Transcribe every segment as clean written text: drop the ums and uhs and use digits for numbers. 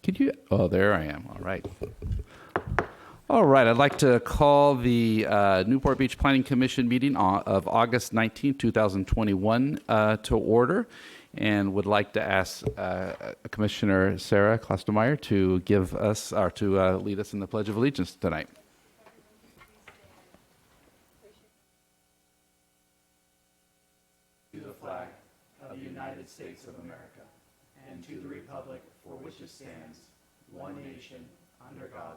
Could you? Oh, there I am. All right. All right. I'd like to call the Newport Beach Planning Commission meeting of August 19, 2021 to order, and would like to ask Commissioner Sarah Klostermeyer to give us or to lead us in the Pledge of Allegiance tonight. To the flag of the United States of America, and to the republic for which it stands, one nation, under God,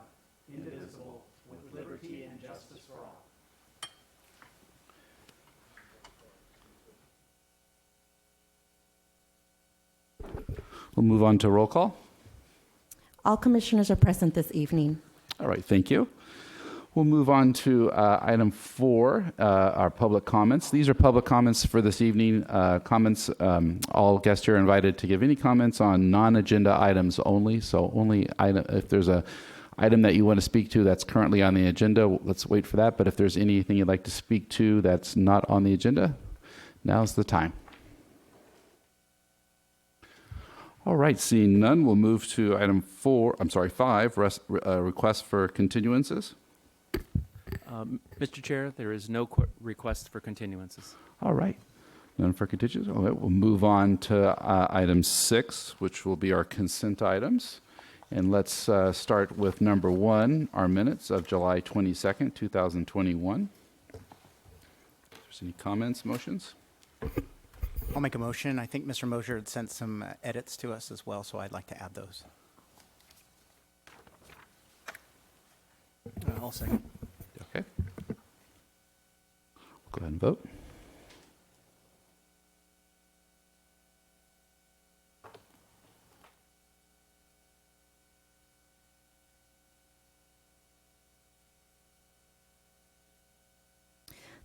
indivisible, with liberty and justice for all. We'll move on to roll call. All commissioners are present this evening. All right, thank you. We'll move on to item 4, our public comments. These are public comments for this evening. Comments, all guests here are invited to give any comments on non-agenda items only. So only item, if there's a item that you want to speak to that's currently on the agenda, let's wait for that. But if there's anything you'd like to speak to that's not on the agenda, now's the time. All right, seeing none, we'll move to item 5, request for continuances. Mr. Chair, there is no request for continuances. All right. None for continuances. All right, we'll move on to item 6, which will be our consent items. And let's start with number 1, our minutes of July 22nd, 2021. If there's any comments, motions? I'll make a motion. I think Mr. Mosier had sent some edits to us as well, so I'd like to add those. I'll second. Okay. Go ahead and vote.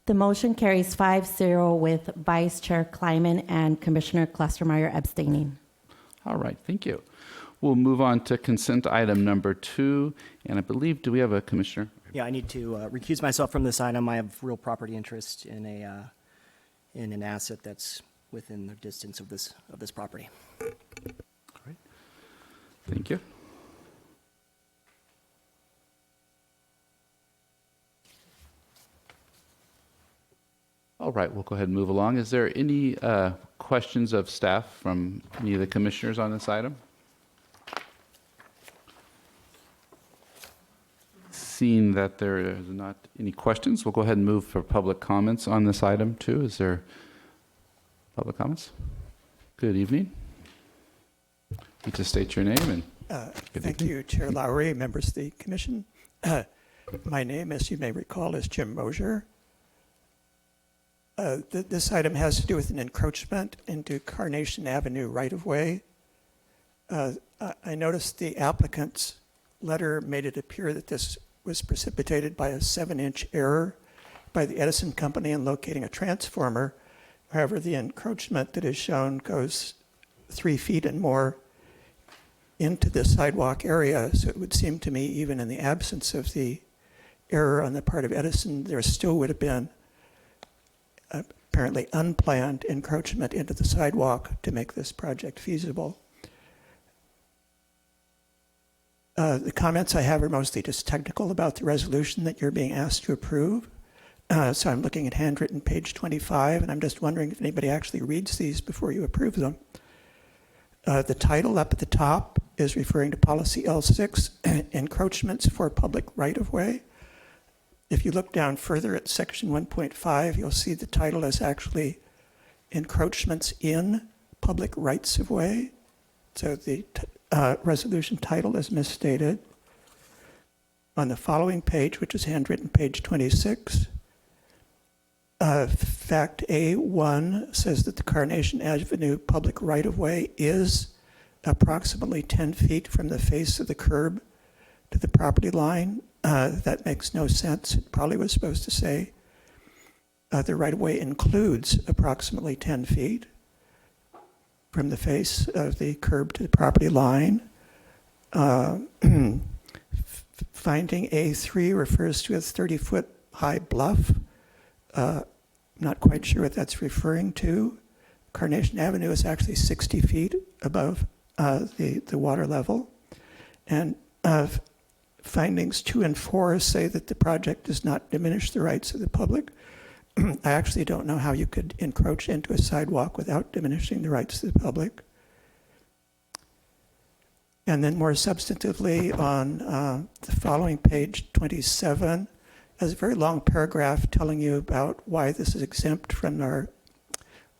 The motion carries 5-0 with Vice Chair Kleiman and Commissioner Klostermeyer abstaining. All right, thank you. We'll move on to consent item number 2. And I believe, do we have a commissioner? Yeah, I need to recuse myself from this item. I have real property interest in an asset that's within the distance of this property. All right. Thank you. All right, we'll go ahead and move along. Is there any questions of staff from any of the commissioners on this item? Seeing that there is not any questions, we'll go ahead and move for public comments on this item too. Is there public comments? Good evening. You just state your name and Thank you, Chair Lowry, members of the commission. My name, as you may recall, is Jim Mosier. This item has to do with an encroachment into Carnation Avenue right-of-way. I noticed the applicant's letter made it appear that this was precipitated by a 7-inch error by the Edison Company in locating a transformer. However, the encroachment that is shown goes 3 feet and more into the sidewalk area. So it would seem to me, even in the absence of the error on the part of Edison, there still would have been apparently unplanned encroachment into the sidewalk to make this project feasible. The comments I have are mostly just technical about the resolution that you're being asked to approve. So I'm looking at handwritten page 25, and I'm just wondering if anybody actually reads these before you approve them. The title up at the top is referring to Policy L6, Encroachments for Public Right-of-Way. If you look down further at section 1.5, you'll see the title is actually Encroachments in Public Rights-of-Way. So the resolution title is misstated. On the following page, which is handwritten page 26, fact A1 says that the Carnation Avenue public right-of-way is approximately 10 feet from the face of the curb to the property line. That makes no sense. It probably was supposed to say the right-of-way includes approximately 10 feet from the face of the curb to the property line. Finding A3 refers to a 30-foot high bluff. Not quite sure what that's referring to. Carnation Avenue is actually 60 feet above the water level. And findings 2 and 4 say that the project does not diminish the rights of the public. I actually don't know how you could encroach into a sidewalk without diminishing the rights of the public. And then more substantively on the following page, 27, there's a very long paragraph telling you about why this is exempt from our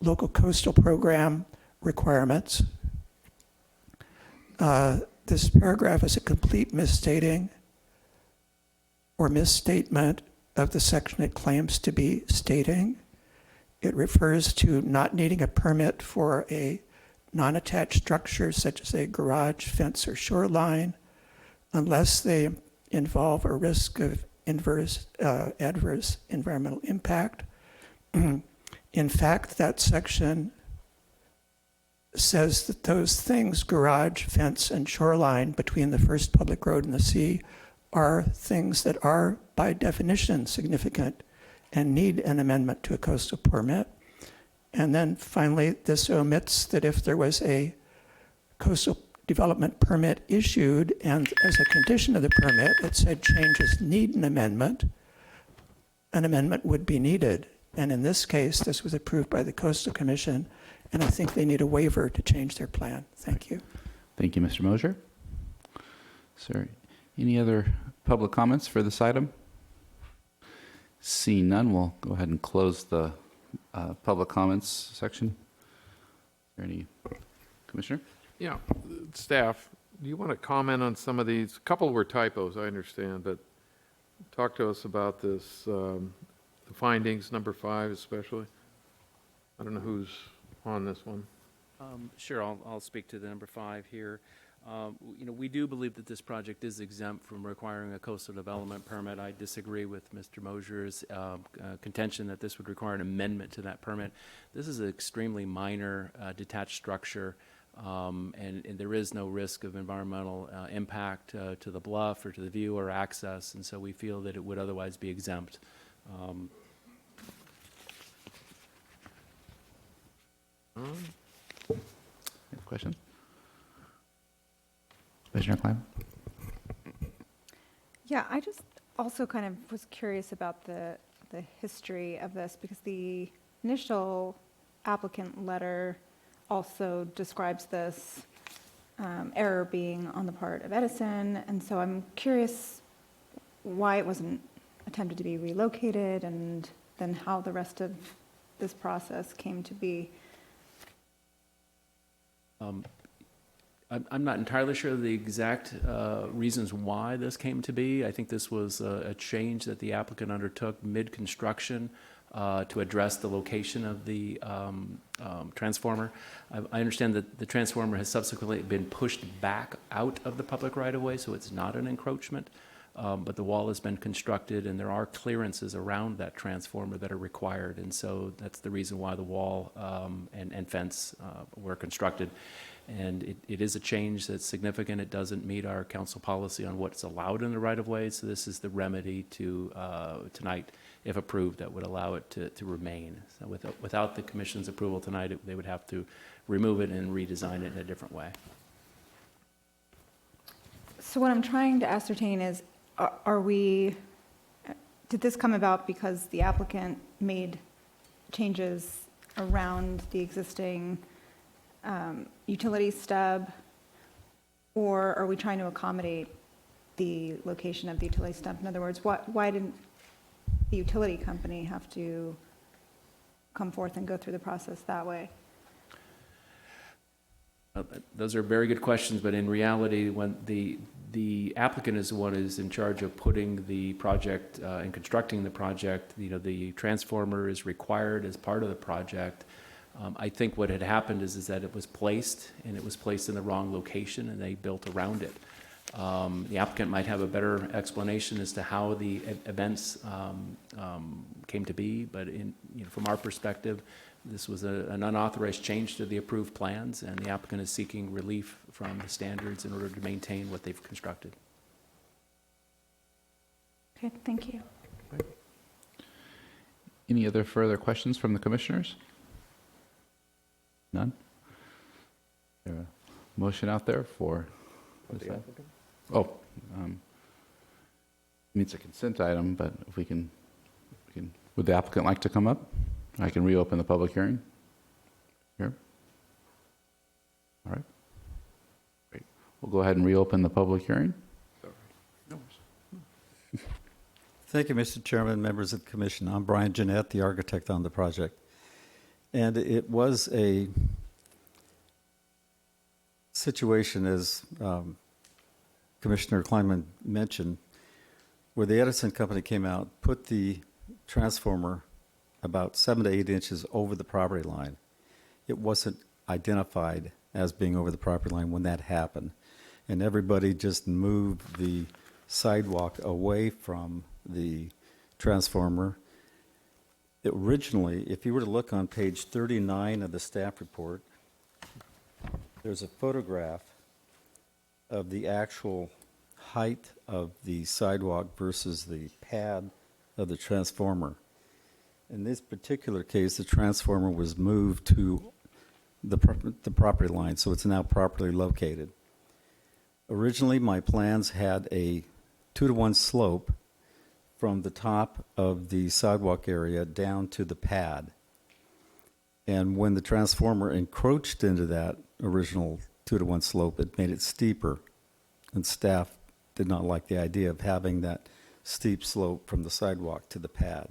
local coastal program requirements. This paragraph is a complete misstating or misstatement of the section it claims to be stating. It refers to not needing a permit for a non-attached structure such as a garage, fence, or shoreline unless they involve a risk of adverse environmental impact. In fact, that section says that those things, garage, fence, and shoreline between the first public road and the sea, are things that are by definition significant and need an amendment to a coastal permit. And then finally, this omits that if there was a coastal development permit issued and as a condition of the permit, it said changes need an amendment would be needed. And in this case, this was approved by the Coastal Commission, and I think they need a waiver to change their plan. Thank you. Thank you, Mr. Mosier. Sir, any other public comments for this item? Seeing none, we'll go ahead and close the public comments section. Is there any, Commissioner? Yeah, staff, do you want to comment on some of these? A couple were typos, I understand, but talk to us about this, the findings, number 5 especially. I don't know who's on this one. Sure, I'll speak to the number 5 here. We do believe that this project is exempt from requiring a coastal development permit. I disagree with Mr. Mosier's contention that this would require an amendment to that permit. This is an extremely minor detached structure, and there is no risk of environmental impact to the bluff or to the view or access, and so we feel that it would otherwise be exempt. Any questions? Commissioner Klein? Yeah, I just also kind of was curious about the history of this, because the initial applicant letter also describes this error being on the part of Edison, and so I'm curious why it wasn't attempted to be relocated, and then how the rest of this process came to be. I'm not entirely sure of the exact reasons why this came to be. I think this was a change that the applicant undertook mid-construction to address the location of the transformer. I understand that the transformer has subsequently been pushed back out of the public right-of-way, so it's not an encroachment. But the wall has been constructed, and there are clearances around that transformer that are required, and so that's the reason why the wall and fence were constructed. And it is a change that's significant. It doesn't meet our council policy on what's allowed in the right-of-way, so this is the remedy to tonight, if approved, that would allow it to remain. So without the commission's approval tonight, they would have to remove it and redesign it in a different way. So what I'm trying to ascertain is, did this come about because the applicant made changes around the existing utility stub, or are we trying to accommodate the location of the utility stub? In other words, why didn't the utility company have to come forth and go through the process that way? Those are very good questions, but in reality, when the applicant is the one who's in charge of putting the project and constructing the project, the transformer is required as part of the project. I think what had happened is that it was placed, and it was placed in the wrong location, and they built around it. The applicant might have a better explanation as to how the events came to be, but from our perspective, this was an unauthorized change to the approved plans, and the applicant is seeking relief from the standards in order to maintain what they've constructed. Okay, thank you. Any other further questions from the commissioners? None? Is there a motion out there for this item? Oh, it's a consent item, but if we can, would the applicant like to come up? I can reopen the public hearing. Here. All right. Great. We'll go ahead and reopen the public hearing. Thank you, Mr. Chairman, members of the commission. I'm Brian Jeanette, the architect on the project. And it was a situation, as Commissioner Kleinman mentioned, where the Edison Company came out, put the transformer about 7 to 8 inches over the property line. It wasn't identified as being over the property line when that happened. And everybody just moved the sidewalk away from the transformer. Originally, if you were to look on page 39 of the staff report, there's a photograph of the actual height of the sidewalk versus the pad of the transformer. In this particular case, the transformer was moved to the property line, so it's now properly located. Originally, my plans had a 2-to-1 slope from the top of the sidewalk area down to the pad. And when the transformer encroached into that original 2-to-1 slope, it made it steeper. And staff did not like the idea of having that steep slope from the sidewalk to the pad.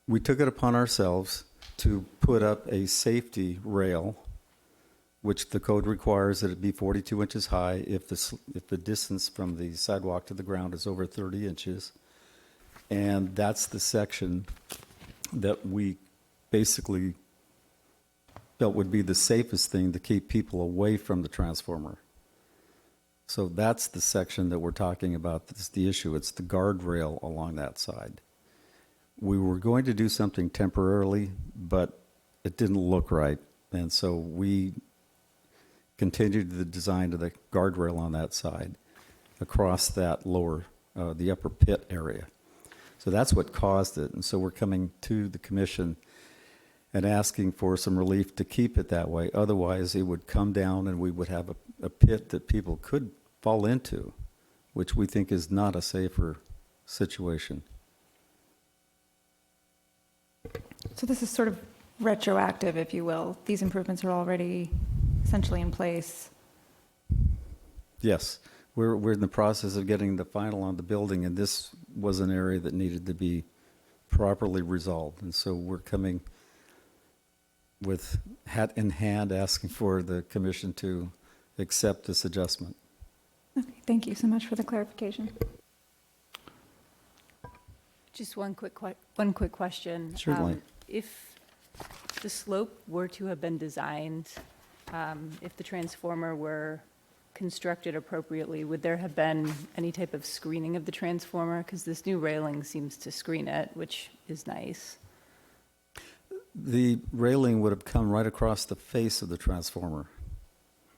We took it upon ourselves to put up a safety rail, which the code requires that it be 42 inches high if the distance from the sidewalk to the ground is over 30 inches. And that's the section that we basically felt would be the safest thing to keep people away from the transformer. So that's the section that we're talking about. That's the issue. It's the guardrail along that side. We were going to do something temporarily, but it didn't look right. And so we continued the design of the guardrail on that side across that the upper pit area. So that's what caused it. And so we're coming to the commission and asking for some relief to keep it that way. Otherwise, it would come down and we would have a pit that people could fall into, which we think is not a safer situation. So this is sort of retroactive, if you will. These improvements are already essentially in place. Yes, we're in the process of getting the final on the building, and this was an area that needed to be properly resolved. And so we're coming with hat in hand, asking for the commission to accept this adjustment. Okay, thank you so much for the clarification. Just one quick question. Certainly. If the slope were to have been designed, if the transformer were constructed appropriately, would there have been any type of screening of the transformer? Because this new railing seems to screen it, which is nice. The railing would have come right across the face of the transformer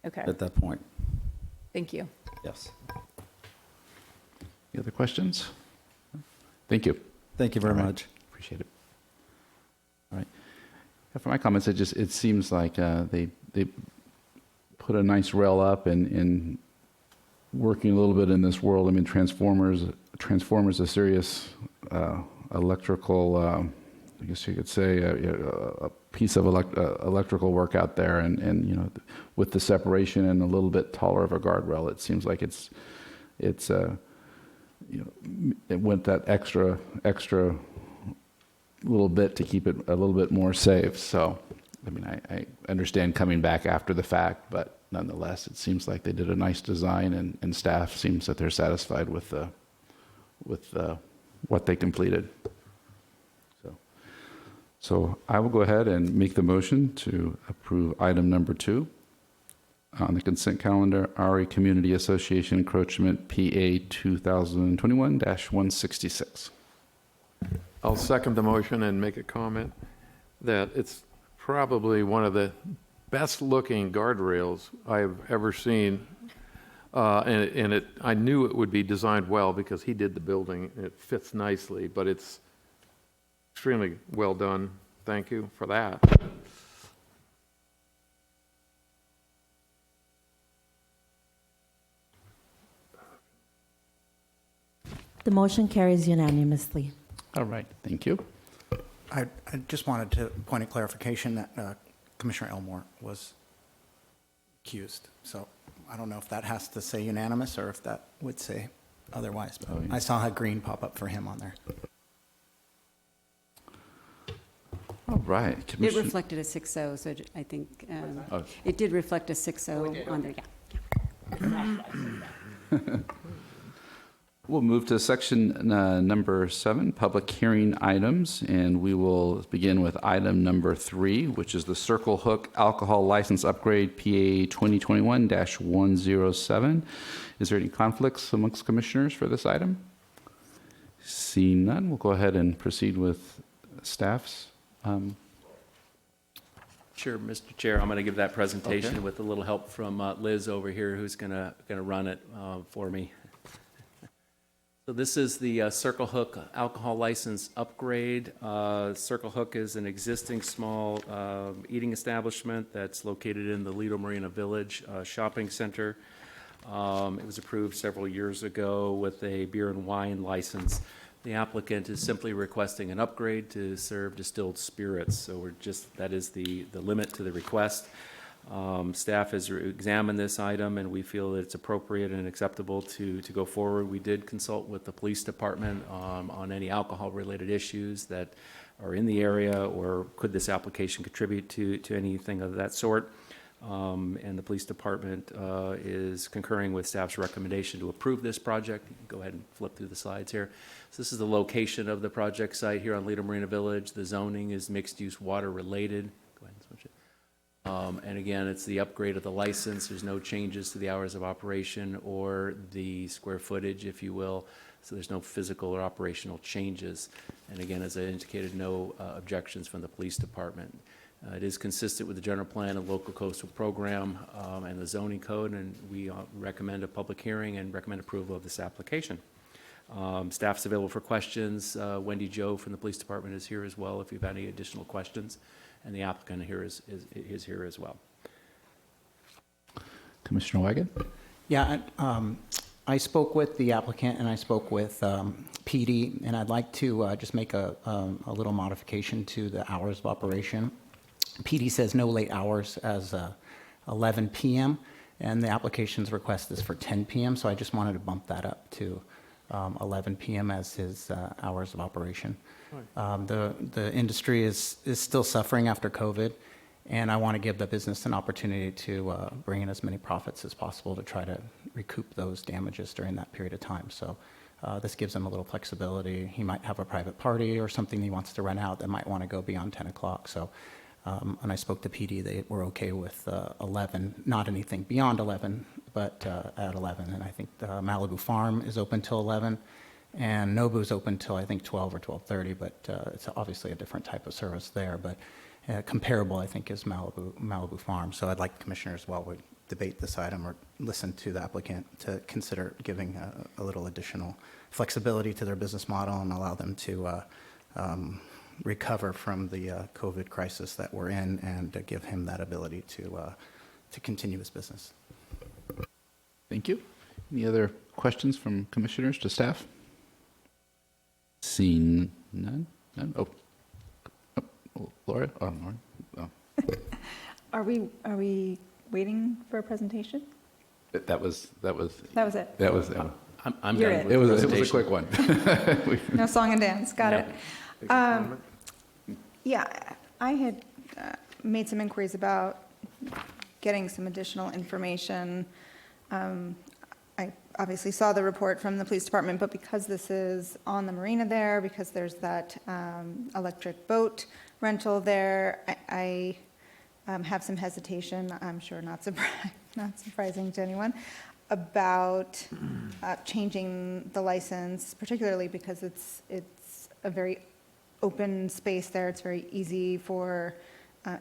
Okay, at that point. thank you. Yes. Any other questions? Thank you. Thank you very All right. much. Appreciate it. All right. For my comments, it seems like they put a nice rail up and working a little bit in this world. I mean, transformers a serious electrical, I guess you could say, a piece of electrical work out there, and you know, with the separation and a little bit taller of a guardrail, it seems like it's you know, it went that extra little bit to keep it a little bit more safe. So, I mean, I understand coming back after the fact, but nonetheless, it seems like they did a nice design, and staff seems that they're satisfied with what they completed. So I will go ahead and make the motion to approve item number 2 on the consent calendar, RE Community Association encroachment PA 2021-166. I'll second the motion and make a comment that it's probably one of the best-looking guardrails I've ever seen. I knew it would be designed well because he did the building. It fits nicely, but it's extremely well done. Thank you for that. The motion carries unanimously. All right, thank you. I just wanted to point of clarification that Commissioner Elmore was accused. So I don't know if that has to say unanimous or if that would say otherwise. But Oh, yeah. I saw a green pop up for him on there. All right. It Commissioner- reflected a 6-0, so I think Oh. it did reflect a 6-0 on there, yeah. We'll move to section number 7, public hearing items, and we will begin with item number 3, which is the Circle Hook Alcohol License Upgrade PA 2021-107. Is there any conflicts amongst commissioners for this item? Seeing none, we'll go ahead and proceed with staff's. Sure, Mr. Chair, I'm going to give that presentation Okay. with a little help from Liz over here, who's going to run it for me. So this is the Circle Hook alcohol license upgrade. Circle Hook is an existing small eating establishment that's located in the Lido Marina Village shopping center. It was approved several years ago with a beer and wine license. The applicant is simply requesting an upgrade to serve distilled spirits. So that is the limit to the request. Staff has examined this item, and we feel that it's appropriate and acceptable to go forward. We did consult with the police department on any alcohol-related issues that are in the area, or could this application contribute to anything of that sort. And the police department is concurring with staff's recommendation to approve this project. You can go ahead and flip through the slides here. So this is the location of the project site here on Lido Marina Village. The zoning is mixed-use water-related. Go ahead and switch it. And again, it's the upgrade of the license. There's no changes to the hours of operation or the square footage, if you will. So there's no physical or operational changes. And again, as I indicated, no objections from the police department. It is consistent with the general plan and local coastal program and the zoning code, and we recommend a public hearing and recommend approval of this application. Staff's available for questions. Wendy Joe from the police department is here as well if you have any additional questions. And the applicant here is here as well. Commissioner Wagon? Yeah, I spoke with the applicant and I spoke with PD, and I'd like to just make a little modification to the hours of operation. PD says no late hours as 11 p.m., and the application's request is for 10 p.m., so I just wanted to bump that up to 11 p.m. as his hours of operation. The industry is still suffering after COVID, and I want to give the business an opportunity to bring in as many profits as possible to try to recoup those damages during that period of time. So this gives him a little flexibility. He might have a private party or something he wants to rent out that might want to go beyond 10 o'clock. So when I spoke to PD, they were okay with 11, not anything beyond 11, but at 11. And I think Malibu Farm is open till 11. And Nobu's open till I think 12 or 12:30, but it's obviously a different type of service there. But comparable, I think, is Malibu Farm. So I'd like the commissioners, while we debate this item or listen to the applicant, to consider giving a little additional flexibility to their business model and allow them to recover from the COVID crisis that we're in, and give him that ability to continue his business. Thank you. Any other questions from commissioners to staff? Seeing none? None? Oh, Laura? Oh, Lauren. Oh. Are we waiting for a presentation? That was That was it. I'm You're done it. with it the was a presentation. quick one. No song and dance, got it. Yeah, I had made some inquiries about getting some additional information. I obviously saw the report from the police department, but because this is on the marina there, because there's that electric boat rental there, I have some hesitation, I'm sure not surprising to anyone, about changing the license, particularly because it's a very open space there. It's very easy for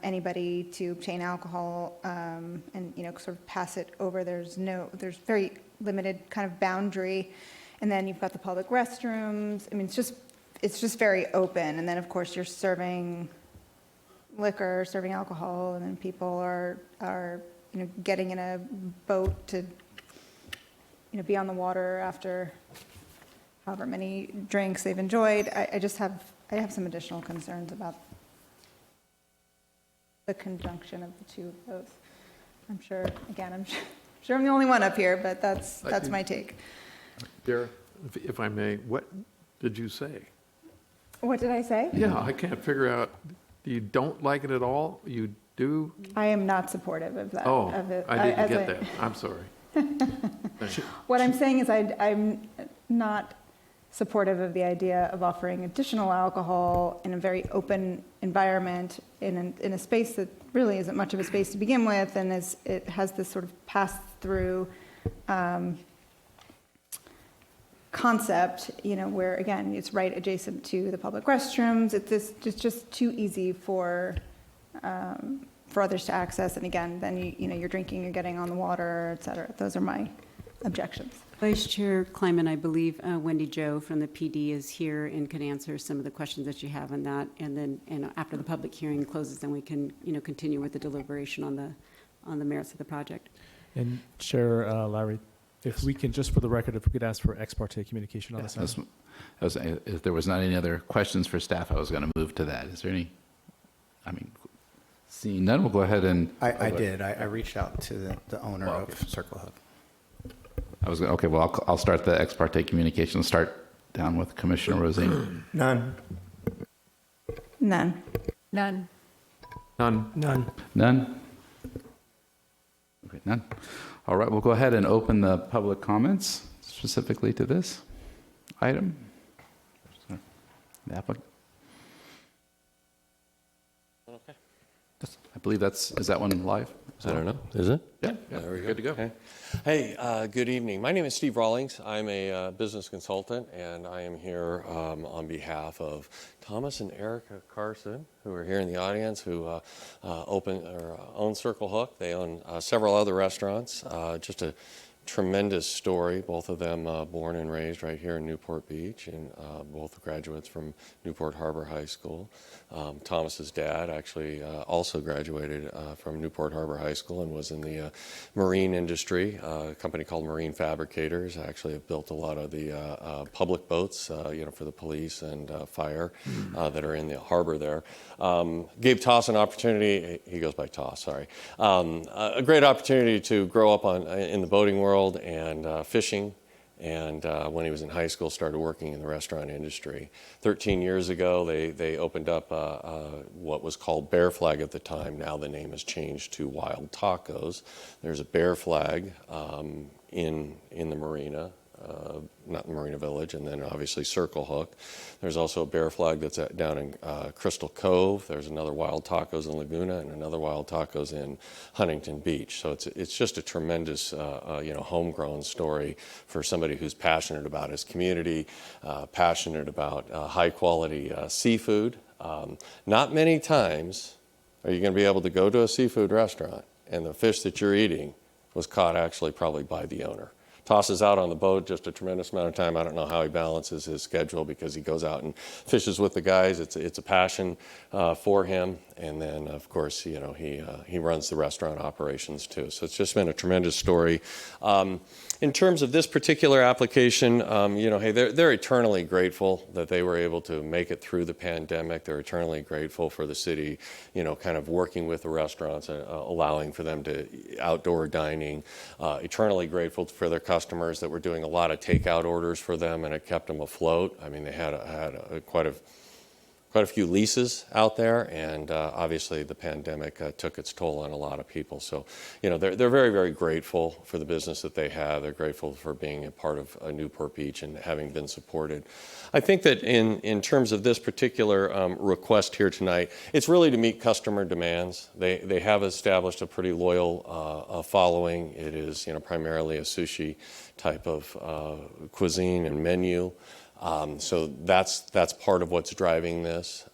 anybody to obtain alcohol and sort of pass it over. There's very limited kind of boundary, and then you've got the public restrooms. I mean, it's just very open. And then of course you're serving liquor, serving alcohol, and then people are getting in a boat to be on the water after however many drinks they've enjoyed. I have some additional concerns about the conjunction of the two of those. I'm sure I'm the only one up here, but that's my take. Dara, if I may, what did you say? What did I say? Yeah, I can't figure out, you don't like it at all? You do? I am not supportive of that. Oh, of it. I didn't As get that. I'm sorry. What I'm saying is I'm not supportive of the idea of offering additional alcohol in a very open environment in a space that really isn't much of a space to begin with, and it has this sort of pass-through concept, where again it's right adjacent to the public restrooms. It's just too easy for others to access, and again, then you're drinking, you're getting on the water, et cetera. Those are my objections. Vice Chair Kleiman, I believe Wendy Jo from the PD is here and can answer some of the questions that you have on that. And then, after the public hearing closes, then we can, continue with the deliberation on the merits of the project. And Chair Lowry, if we can, just for the record, if we could ask for ex parte communication on this. If there was not any other questions for staff, I was going to move to that. Is there any? Seeing none, we'll go ahead and. I did. I reached out to the owner of Circle Hub. I'll start the ex parte communication. Let's start down with Commissioner Rosine. None. None. None. None. None. None? Okay, none. All right, we'll go ahead and open the public comments specifically to this item. The applicant. Okay. I believe is that one live? I don't know. Is it? Yeah, there we go. Good to go. Okay. Hey, good evening. My name is Steve Rawlings. I'm a business consultant, and I am here on behalf of Thomas and Erica Carson, who are here in the audience, who own Circle Hook. They own several other restaurants. Just a tremendous story. Both of them born and raised right here in Newport Beach, and both graduates from Newport Harbor High School. Thomas's dad actually also graduated from Newport Harbor High School and was in the marine industry. A company called Marine Fabricators actually have built a lot of the public boats, for the police and fire that are in the harbor there. Gave Toss an opportunity. He goes by Toss, sorry. A great opportunity to grow up in the boating world and fishing. And when he was in high school, started working in the restaurant industry. 13 years ago, they opened up what was called Bear Flag at the time. Now the name has changed to Wild Tacos. There's a Bear Flag in the marina. Not Marina Village, and then obviously Circle Hook. There's also a Bear Flag that's down in Crystal Cove. There's another Wild Tacos in Laguna and another Wild Tacos in Huntington Beach. So it's just a tremendous homegrown story for somebody who's passionate about his community, passionate about high quality seafood. Not many times are you going to be able to go to a seafood restaurant and the fish that you're eating was caught actually probably by the owner. Tosses out on the boat just a tremendous amount of time. I don't know how he balances his schedule because he goes out and fishes with the guys. It's a passion for him. And then, of course, he runs the restaurant operations too. So it's just been a tremendous story. In terms of this particular application, they're eternally grateful that they were able to make it through the pandemic. They're eternally grateful for the city, kind of working with the restaurants and allowing for them to outdoor dining. Eternally grateful for their customers that were doing a lot of takeout orders for them, and it kept them afloat. I mean, they had quite a few leases out there, and obviously the pandemic took its toll on a lot of people. So, they're very, very grateful for the business that they have. They're grateful for being a part of Newport Beach and having been supported. I think that in terms of this particular request here tonight, it's really to meet customer demands. They have established a pretty loyal following. It is, primarily a sushi type of cuisine and menu. So that's part of what's driving this.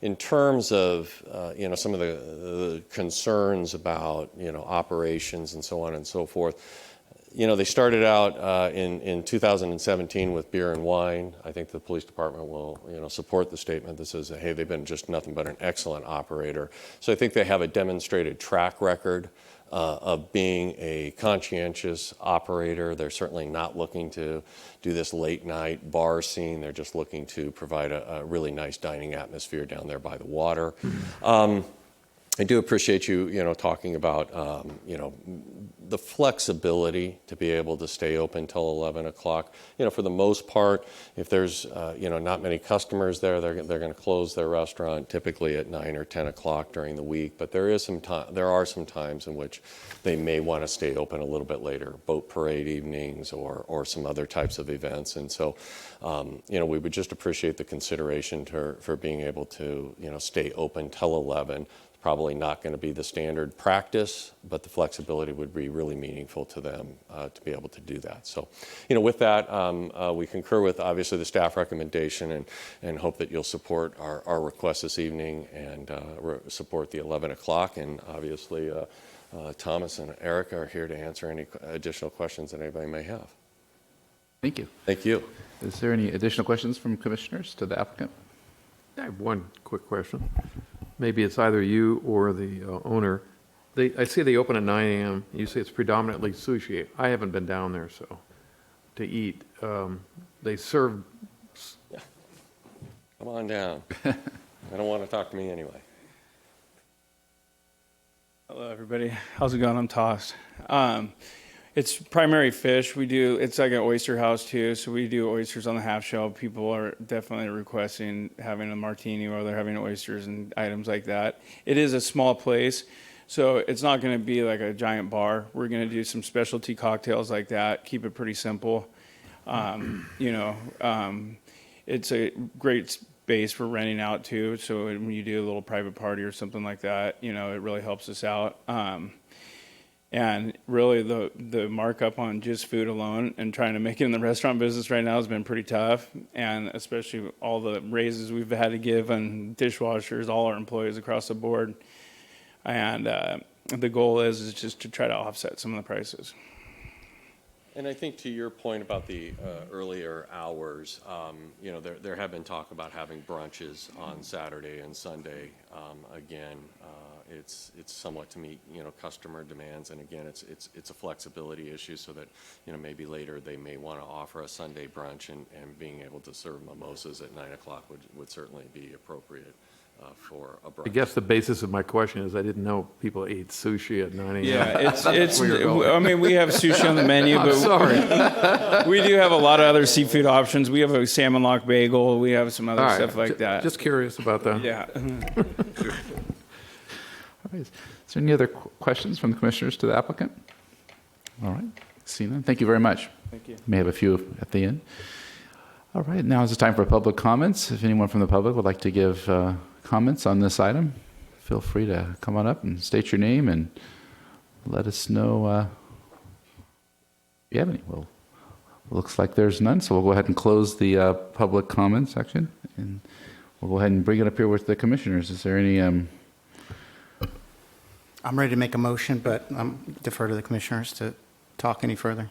In terms of some of the concerns about operations and so on and so forth, they started out in 2017 with beer and wine. I think the police department will, support the statement that says, hey, they've been just nothing but an excellent operator. So I think they have a demonstrated track record of being a conscientious operator. They're certainly not looking to do this late night bar scene. They're just looking to provide a really nice dining atmosphere down there by the water. I do appreciate you, talking about, the flexibility to be able to stay open till 11 o'clock. For the most part, if there's, not many customers there, they're going to close their restaurant typically at 9 or 10 o'clock during the week. But there are some times in which they may want to stay open a little bit later, boat parade evenings or some other types of events. And so, we would just appreciate the consideration for being able to, stay open till 11. Probably not going to be the standard practice, but the flexibility would be really meaningful to them to be able to do that. So, with that, we concur with obviously the staff recommendation and hope that you'll support our request this evening and support the 11 o'clock. And obviously, Thomas and Erica are here to answer any additional questions that anybody may have. Thank you. Thank you. Is there any additional questions from commissioners to the applicant? I have one quick question. Maybe it's either you or the owner. I see they open at 9 a.m. You say it's predominantly sushi. I haven't been down there, so to eat. They serve. Yeah. Come on down. I don't want to talk to me anyway. Hello, everybody. How's it going? I'm Toss. It's primary fish. It's like an oyster house too, so we do oysters on the half shell. People are definitely requesting having a martini while they're having oysters and items like that. It is a small place, so it's not going to be like a giant bar. We're going to do some specialty cocktails like that, keep it pretty simple. It's a great space for renting out too, so when you do a little private party or something like that, it really helps us out. And really, the markup on just food alone and trying to make it in the restaurant business right now has been pretty tough. And especially all the raises we've had to give on dishwashers, all our employees across the board. And the goal is just to try to offset some of the prices. And I think to your point about the earlier hours, there have been talk about having brunches on Saturday and Sunday. Again, it's somewhat to meet customer demands, and again, it's a flexibility issue so that maybe later they may want to offer a Sunday brunch, and being able to serve mimosas at 9 o'clock would certainly be appropriate for a brunch. I guess the basis of my question is I didn't know people ate sushi at 9 a.m. Yeah, we have sushi on the menu, but sorry. we do have a lot of other seafood options. We have a salmon lock bagel. We have some other stuff like that. Just curious about that. Yeah. All right. Is there any other questions from the commissioners to the applicant? All right. Seeing none. Thank you very much. Thank you. May have a few at the end. All right. Now is the time for public comments. If anyone from the public would like to give comments on this item, feel free to come on up and state your name and let us know if you have any. Well, looks like there's none, so we'll go ahead and close the public comment section, and we'll go ahead and bring it up here with the commissioners. Is there any... I'm ready to make a motion, but defer to the commissioners to talk any further.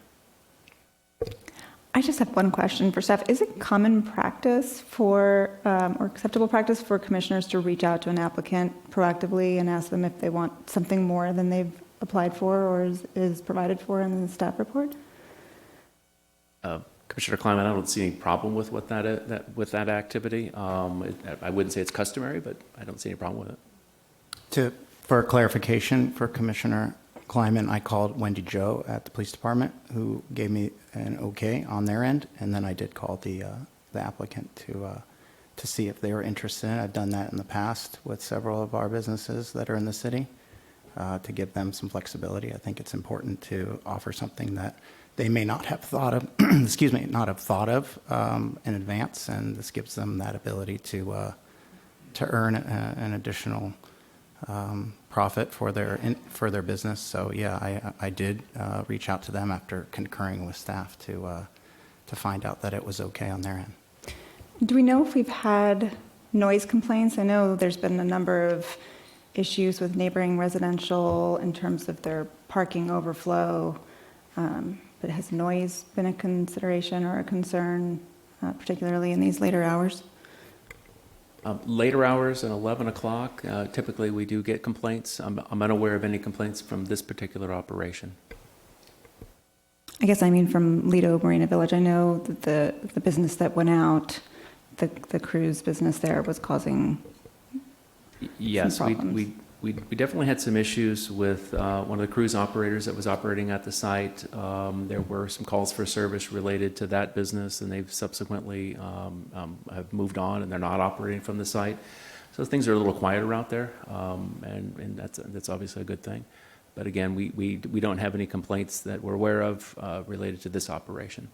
I just have one question for staff. Is it common practice or acceptable practice for commissioners to reach out to an applicant proactively and ask them if they want something more than they've applied for or is provided for in the staff report? Commissioner Kleiman, I don't see any problem with that activity. I wouldn't say it's customary, but I don't see any problem with it. For clarification for Commissioner Kleiman, I called Wendy Joe at the police department, who gave me an okay on their end, and then I did call the applicant to see if they were interested. I've done that in the past with several of our businesses that are in the city to give them some flexibility. I think it's important to offer something that they may not have thought of, in advance, and this gives them that ability to earn an additional profit for their business. So yeah, I did reach out to them after concurring with staff to find out that it was okay on their end. Do we know if we've had noise complaints? I know there's been a number of issues with neighboring residential in terms of their parking overflow. but has noise been a consideration or a concern, particularly in these later hours? Later hours at 11 o'clock, typically we do get complaints. I'm unaware of any complaints from this particular operation. I guess I mean from Lido Marina Village. I know that the business that went out, the cruise business there, was causing Yes, some problems. we definitely had some issues with one of the cruise operators that was operating at the site. There were some calls for service related to that business, and they've subsequently have moved on, and they're not operating from the site. So things are a little quieter out there, and that's obviously a good thing. But again, we don't have any complaints that we're aware of related to this operation.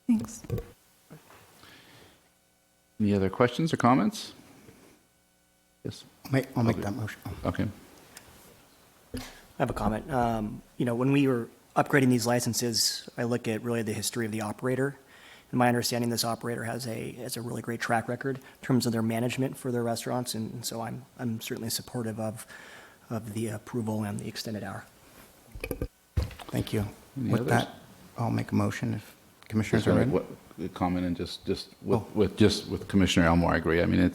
Thanks. Any other questions or comments? Yes. I'll make that motion. Okay. I have a comment. When we were upgrading these licenses, I look at really the history of the operator. In my understanding, this operator has a really great track record in terms of their management for their restaurants, and so I'm certainly supportive of the approval and the extended hour. Thank you. Any With others? that, I'll make a motion if commissioners are Sorry, ready. what- comment and just with Commissioner Elmore, I agree. I mean,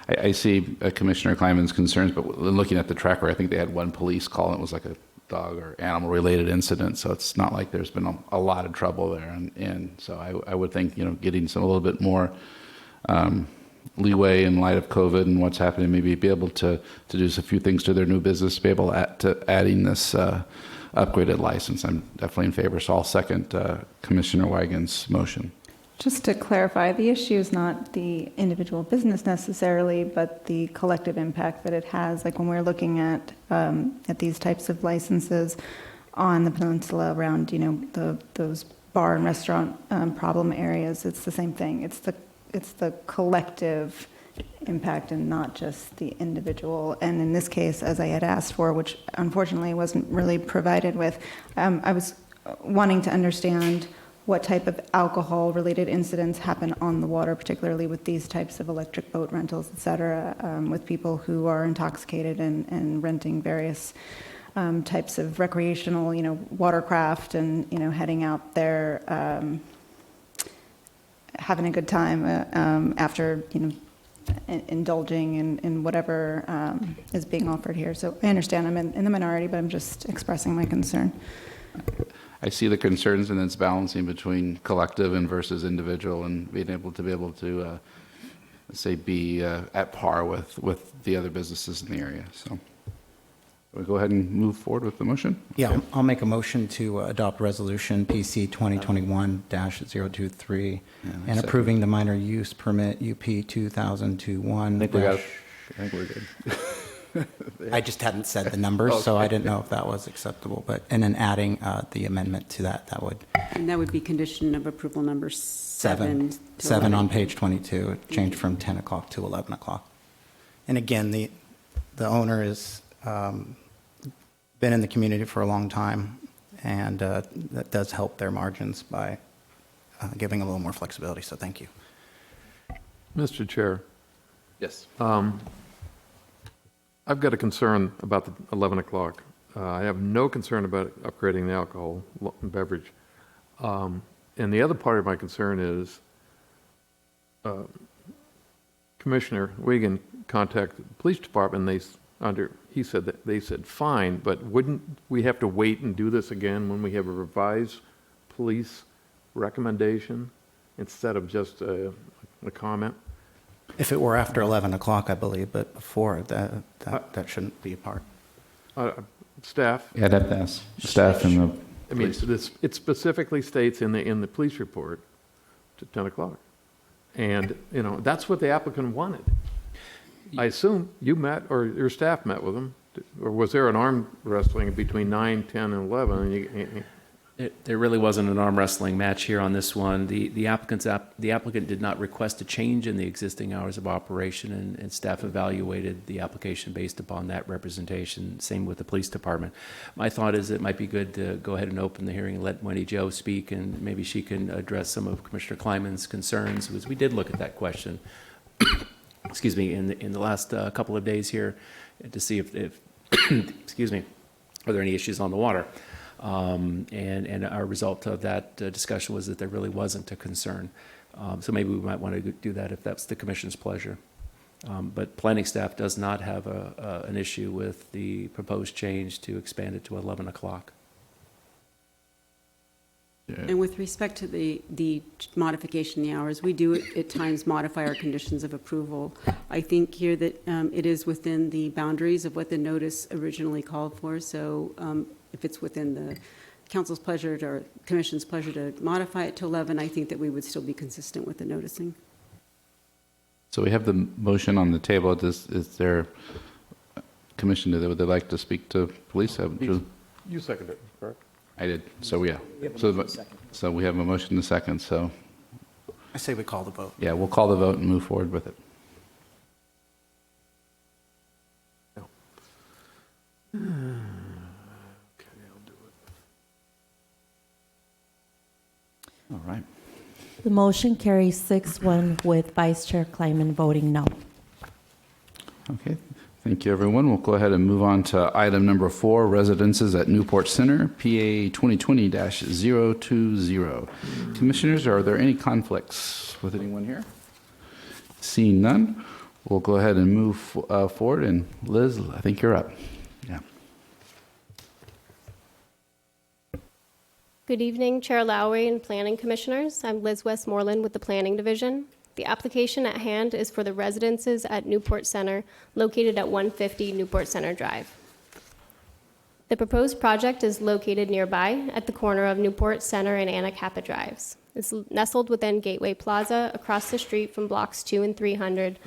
I see Commissioner Kleiman's concerns, but looking at the tracker, I think they had one police call, and it was like a dog or animal related incident. So it's not like there's been a lot of trouble there. And so I would think, getting a little bit more leeway in light of COVID and what's happening, maybe be able to do a few things to their new business, be able to adding this upgraded license. I'm definitely in favor. So I'll second Commissioner Wagon's motion. Just to clarify, the issue is not the individual business necessarily, but the collective impact that it has. Like when we're looking at these types of licenses on the peninsula around, those bar and restaurant problem areas, it's the same thing. It's the collective impact and not just the individual. And in this case, as I had asked for, which unfortunately wasn't really provided with, I was wanting to understand what type of alcohol-related incidents happen on the water, particularly with these types of electric boat rentals, et cetera, with people who are intoxicated and renting various types of recreational, watercraft and, heading out there, having a good time after, indulging in whatever is being offered here. So I understand I'm in the minority, but I'm just expressing my concern. I see the concerns, and it's balancing between collective and versus individual, and being able to say, be at par with the other businesses in the area. So we'll go ahead and move forward with the motion. Yeah, I'll make a motion to adopt resolution PC 2021-023 and approving the minor use permit UP 2000-1. I think we're good. I just hadn't said the numbers, so I didn't know if that was acceptable. And then adding the amendment to that would. And that would be condition of approval number 7. 7 on page 22. It changed from 10 o'clock to 11 o'clock. And again, the owner has been in the community for a long time, and that does help their margins by giving a little more flexibility. So thank you. Mr. Chair, Yes. I've got a concern about the 11 o'clock. I have no concern about upgrading the alcohol beverage. And the other part of my concern is Commissioner Wiegand contacted the police department. He said that they said fine, but wouldn't we have to wait and do this again when we have a revised police recommendation instead of just a comment? If it were after 11 o'clock, I believe, but before, that shouldn't be a part. Staff? Yeah, I'd have to ask staff and the I mean, police. it specifically states in the police report to 10 o'clock. And, that's what the applicant wanted. I assume you met, or your staff met with them, or was there an arm wrestling between 9, 10, and 11? And There really wasn't an arm wrestling match here on this one. The applicant did not request a change in the existing hours of operation, and staff evaluated the application based upon that representation. Same with the police department. My thought is it might be good to go ahead and open the hearing and let Wendy Jo speak, and maybe she can address some of Commissioner Kleiman's concerns, because we did look at that question, excuse me, in the last couple of days here to see if excuse me, are there any issues on the water. And our result of that discussion was that there really wasn't a concern. So maybe we might want to do that if that's the commission's pleasure. But planning staff does not have an issue with the proposed change to expand it to 11 o'clock. And with respect to the modification in the hours, we do at times modify our conditions of approval. I think here that it is within the boundaries of what the notice originally called for. So if it's within the council's pleasure or commission's pleasure to modify it to 11, I think that we would still be consistent with the noticing. So we have the motion on the table. Is there commission that would they like to speak to police? You seconded it, correct? I did. So yeah. We have a So, motion and a second. so we have a motion and a second. So I say we call the vote. yeah, we'll call the vote and move forward with it. Okay, I'll do it. All right. The motion carries 6-1 with Vice Chair Kleiman voting no. Okay. Thank you, everyone. We'll go ahead and move on to item number 4, residences at Newport Center, PA 2020-020. Commissioners, are there any conflicts with anyone here? Seeing none, we'll go ahead and move forward. And Liz, I think you're up. Yeah. Good evening, Chair Lowry and Planning Commissioners. I'm Liz Westmoreland with the Planning Division. The application at hand is for the residences at Newport Center, located at 150 Newport Center Drive. The proposed project is located nearby at the corner of Newport Center and Anacapa Drives. It's nestled within Gateway Plaza, across the street from blocks 2 and 300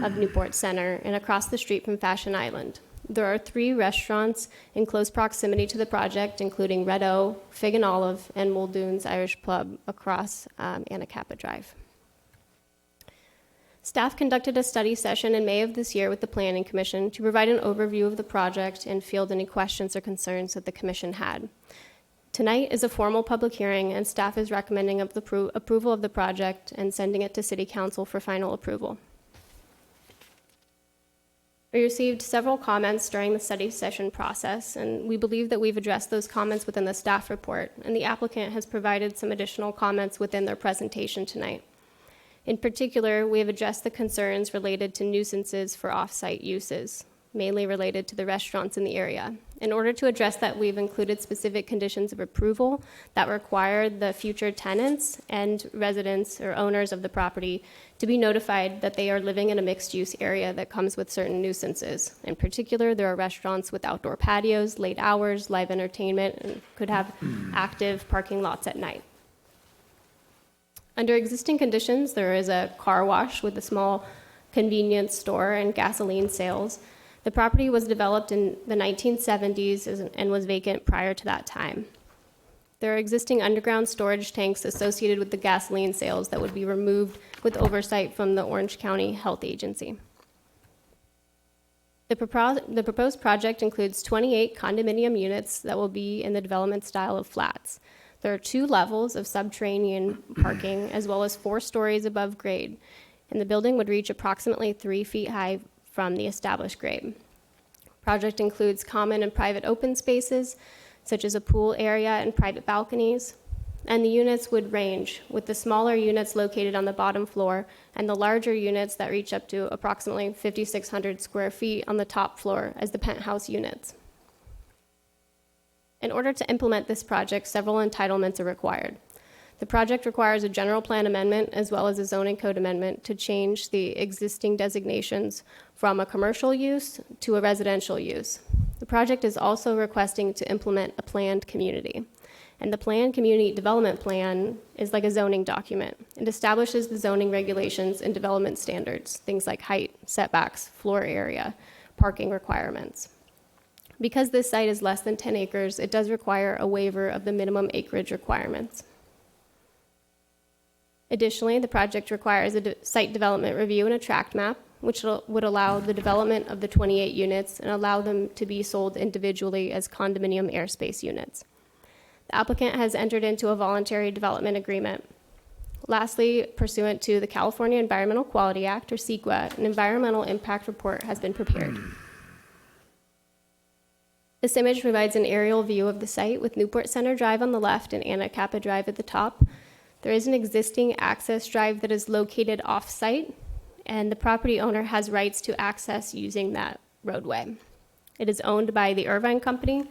of Newport Center, and across the street from Fashion Island. There are 3 restaurants in close proximity to the project, including Red O, Fig and Olive, and Muldoon's Irish Pub across Anacapa Drive. Staff conducted a study session in May of this year with the Planning Commission to provide an overview of the project and field any questions or concerns that the Commission had. Tonight is a formal public hearing, and staff is recommending approval of the project and sending it to City Council for final approval. We received several comments during the study session process, and we believe that we've addressed those comments within the staff report, and the applicant has provided some additional comments within their presentation tonight. In particular, we have addressed the concerns related to nuisances for off-site uses, mainly related to the restaurants in the area. In order to address that, we've included specific conditions of approval that require the future tenants and residents or owners of the property to be notified that they are living in a mixed-use area that comes with certain nuisances. In particular, there are restaurants with outdoor patios, late hours, live entertainment, and could have active parking lots at night. Under existing conditions, there is a car wash with a small convenience store and gasoline sales. The property was developed in the 1970s and was vacant prior to that time. There are existing underground storage tanks associated with the gasoline sales that would be removed with oversight from the Orange County Health Agency. The proposed project includes 28 condominium units that will be in the development style of flats. There are 2 levels of subterranean parking, as well as 4 stories above grade, and the building would reach approximately 3 feet high from the established grade. Project includes common and private open spaces, such as a pool area and private balconies, and the units would range, with the smaller units located on the bottom floor and the larger units that reach up to approximately 5,600 square feet on the top floor as the penthouse units. In order to implement this project, several entitlements are required. The project requires a general plan amendment as well as a zoning code amendment to change the existing designations from a commercial use to a residential use. The project is also requesting to implement a planned community. And the planned community development plan is like a zoning document. It establishes the zoning regulations and development standards, things like height, setbacks, floor area, parking requirements. Because this site is less than 10 acres, it does require a waiver of the minimum acreage requirements. Additionally, the project requires a site development review and a tract map, which would allow the development of the 28 units and allow them to be sold individually as condominium airspace units. The applicant has entered into a voluntary development agreement. Lastly, pursuant to the California Environmental Quality Act, or CEQA, an environmental impact report has been prepared. This image provides an aerial view of the site with Newport Center Drive on the left and Anacapa Drive at the top. There is an existing access drive that is located off-site, and the property owner has rights to access using that roadway. It is owned by the Irvine Company,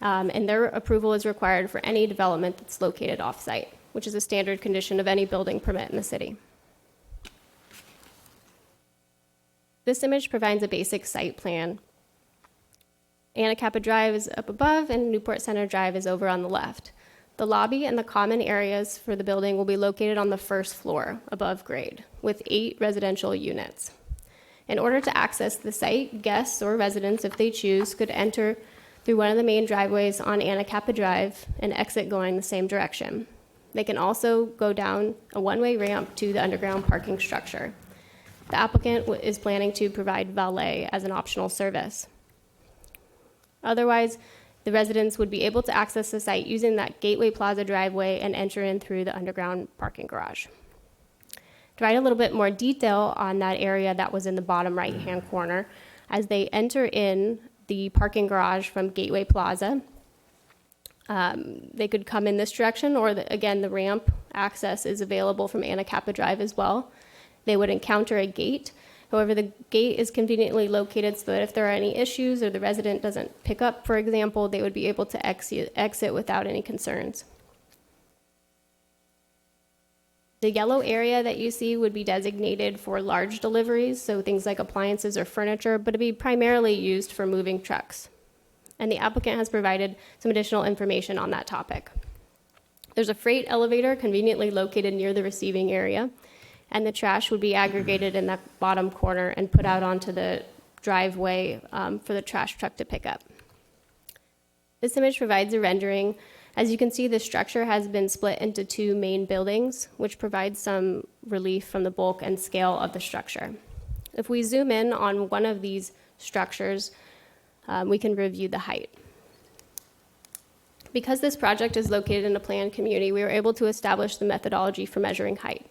and their approval is required for any development that's located off-site, which is a standard condition of any building permit in the city. This image provides a basic site plan. Anacapa Drive is up above, and Newport Center Drive is over on the left. The lobby and the common areas for the building will be located on the first floor, above grade, with 8 residential units. In order to access the site, guests or residents, if they choose, could enter through one of the main driveways on Anacapa Drive and exit going the same direction. They can also go down a one-way ramp to the underground parking structure. The applicant is planning to provide valet as an optional service. Otherwise, the residents would be able to access the site using that Gateway Plaza driveway and enter in through the underground parking garage. To provide a little bit more detail on that area that was in the bottom right-hand corner, as they enter in the parking garage from Gateway Plaza, they could come in this direction, or again, the ramp access is available from Anacapa Drive as well. They would encounter a gate. However, the gate is conveniently located so that if there are any issues or the resident doesn't pick up, for example, they would be able to exit without any concerns. The yellow area that you see would be designated for large deliveries, so things like appliances or furniture, but it'd be primarily used for moving trucks. And the applicant has provided some additional information on that topic. There's a freight elevator conveniently located near the receiving area, and the trash would be aggregated in that bottom corner and put out onto the driveway for the trash truck to pick up. This image provides a rendering. As you can see, the structure has been split into 2 main buildings, which provides some relief from the bulk and scale of the structure. If we zoom in on one of these structures, we can review the height. Because this project is located in a planned community, we were able to establish the methodology for measuring height.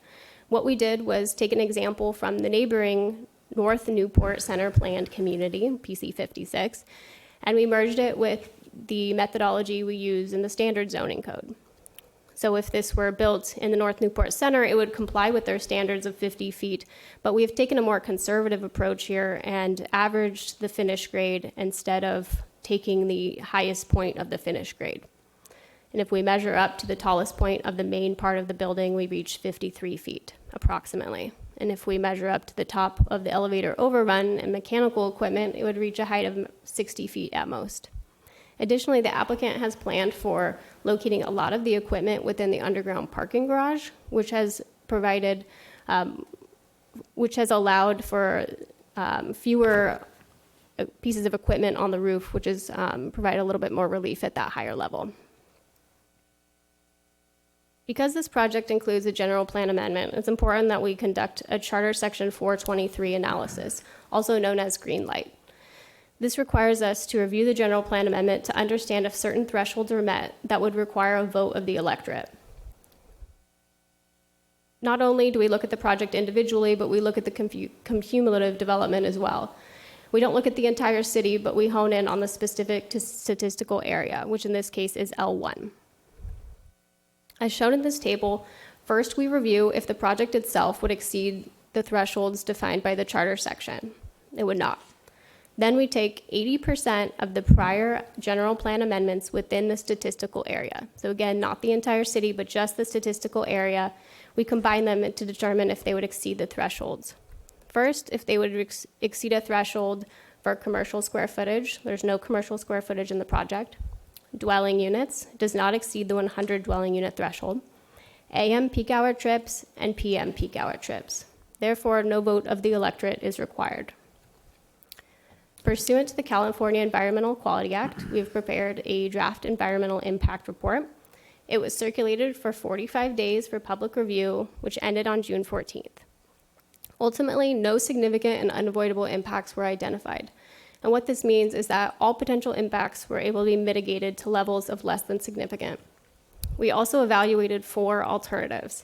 What we did was take an example from the neighboring North Newport Center planned community, PC 56, and we merged it with the methodology we use in the standard zoning code. So if this were built in the North Newport Center, it would comply with their standards of 50 feet, but we've taken a more conservative approach here and averaged the finish grade instead of taking the highest point of the finish grade. And if we measure up to the tallest point of the main part of the building, we reach 53 feet approximately. And if we measure up to the top of the elevator overrun and mechanical equipment, it would reach a height of 60 feet at most. Additionally, the applicant has planned for locating a lot of the equipment within the underground parking garage, which has allowed for fewer pieces of equipment on the roof, which is provide a little bit more relief at that higher level. Because this project includes a general plan amendment, it's important that we conduct a Charter Section 423 analysis, also known as green light. This requires us to review the general plan amendment to understand if certain thresholds are met that would require a vote of the electorate. Not only do we look at the project individually, but we look at the cumulative development as well. We don't look at the entire city, but we hone in on the specific statistical area, which in this case is L1. As shown in this table, first we review if the project itself would exceed the thresholds defined by the charter section. It would not. Then we take 80% of the prior general plan amendments within the statistical area. So again, not the entire city, but just the statistical area. We combine them to determine if they would exceed the thresholds. First, if they would exceed a threshold for commercial square footage, there's no commercial square footage in the project. Dwelling units does not exceed the 100 dwelling unit threshold. AM peak hour trips and PM peak hour trips. Therefore, no vote of the electorate is required. Pursuant to the California Environmental Quality Act, we have prepared a draft environmental impact report. It was circulated for 45 days for public review, which ended on June 14th. Ultimately, no significant and unavoidable impacts were identified. And what this means is that all potential impacts were able to be mitigated to levels of less than significant. We also evaluated 4 alternatives.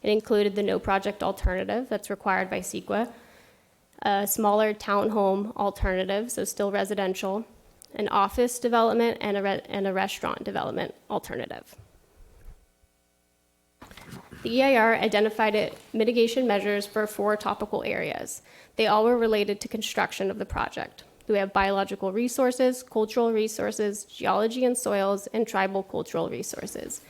It included the no project alternative that's required by CEQA, a smaller townhome alternative, so still residential, an office development, and a restaurant development alternative. The EIR identified mitigation measures for 4 topical areas. They all were related to construction of the project. We have biological resources, cultural resources, geology and soils, and tribal cultural resources.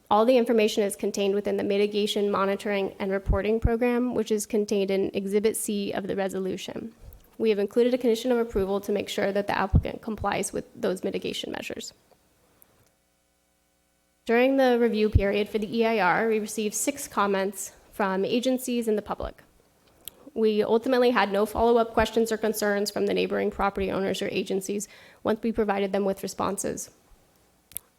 All the information is contained within the Mitigation Monitoring and Reporting Program, which is contained in Exhibit C of the resolution. We have included a condition of approval to make sure that the applicant complies with those mitigation measures. During the review period for the EIR, we received 6 comments from agencies and the public. We ultimately had no follow-up questions or concerns from the neighboring property owners or agencies once we provided them with responses.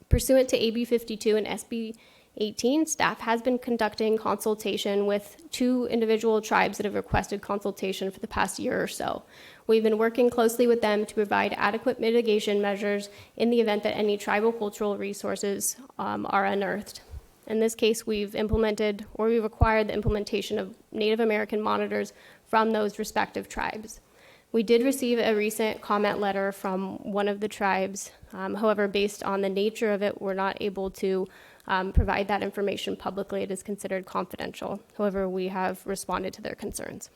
Pursuant to AB 52 and SB 18, staff has been conducting consultation with 2 individual tribes that have requested consultation for the past year or so. We've been working closely with them to provide adequate mitigation measures in the event that any tribal cultural resources are unearthed. In this case, we've required the implementation of Native American monitors from those respective tribes. We did receive a recent comment letter from one of the tribes. However, based on the nature of it, we're not able to provide that information publicly. It is considered confidential. However, we have responded to their concerns.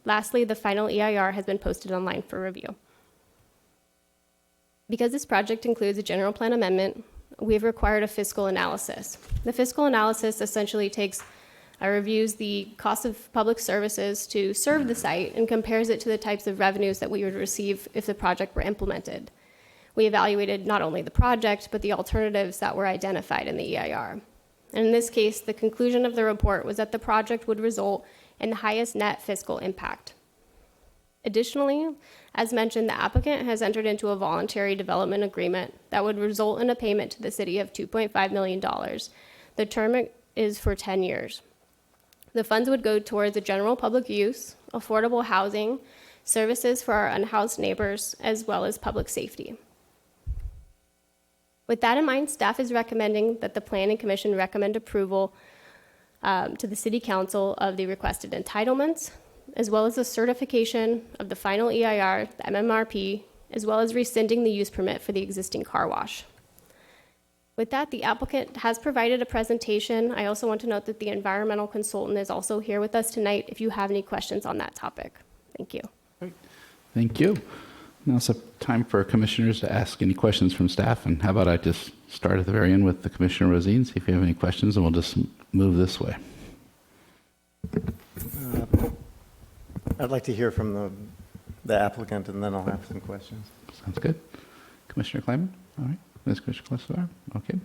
Lastly, the final EIR has been posted online for review. Because this project includes a general plan amendment, we have required a fiscal analysis. The fiscal analysis essentially reviews the cost of public services to serve the site and compares it to the types of revenues that we would receive if the project were implemented. We evaluated not only the project, but the alternatives that were identified in the EIR. And in this case, the conclusion of the report was that the project would result in the highest net fiscal impact. Additionally, as mentioned, the applicant has entered into a voluntary development agreement that would result in a payment to the city of $2.5 million. The term is for 10 years. The funds would go towards the general public use, affordable housing, services for our unhoused neighbors, as well as public safety. With that in mind, staff is recommending that the Planning Commission recommend approval to the City Council of the requested entitlements, as well as the certification of the final EIR, the MMRP, as well as rescinding the use permit for the existing car wash. With that, the applicant has provided a presentation. I also want to note that the environmental consultant is also here with us tonight if you have any questions on that topic. Thank you. Thank you. Now it's time for commissioners to ask any questions from staff. And how about I just start at the very end with the Commissioner Rosine, see if you have any questions, and we'll just move this way. I'd like to hear from the applicant, and then I'll have some questions. Sounds good. Commissioner Kleiman? All right. Ms. Commissioner Kleslar? Okay.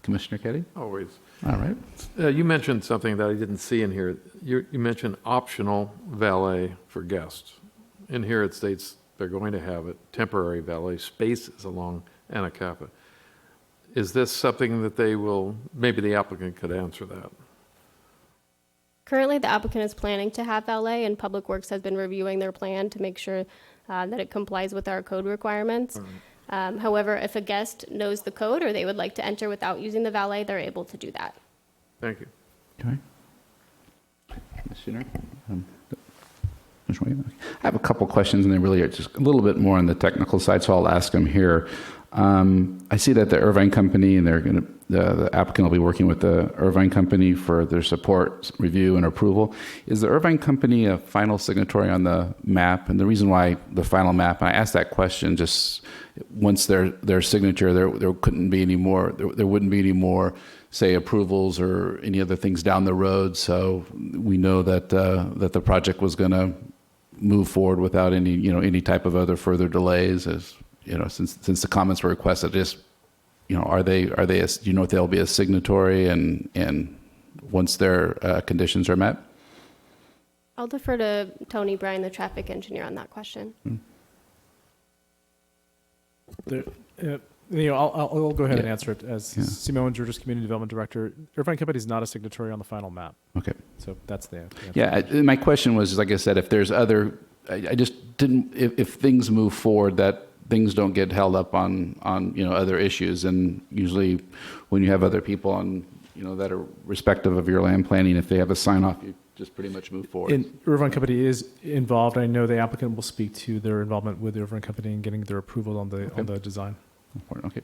Commissioner Keddy? Always. All right. You mentioned something that I didn't see in here. You mentioned optional valet for guests. In here it states they're going to have a temporary valet spaces along Anacapa. Is this something that they will, maybe the applicant could answer that? Currently, the applicant is planning to have valet, and Public Works has been reviewing their plan to make sure that it complies with our code requirements. However, if a guest knows the code or they would like to enter without using the valet, they're able to do that. Thank you. Okay. Commissioner? I have a couple questions, and they really are just a little bit more on the technical side, so I'll ask them here. I see that the Irvine Company, and the applicant will be working with the Irvine Company for their support, review, and approval. Is the Irvine Company a final signatory on the map? And the reason why the final map, and I asked that question, just once their signature, there couldn't be any more, there wouldn't be any more, say, approvals or any other things down the road. So we know that that the project was going to move forward without any type of other further delays, as since the comments were requested. Just are they do you know if they'll be a signatory and once their conditions are met? I'll defer to Tony Bryan, the traffic engineer, on that question. I'll go ahead and answer it as Simone Georges, Community Development Director. Irvine Company is not a signatory on the final map. Okay. So that's the answer. Yeah, my question was, like I said, if there's other, I just didn't, if things move forward, that things don't get held up on other issues. And usually when you have other people on, that are respective of your land planning, if they have a sign off, just pretty much move forward. And Irvine Company is involved. I know the applicant will speak to their involvement with the Irvine Company and getting their approval on the design. Okay,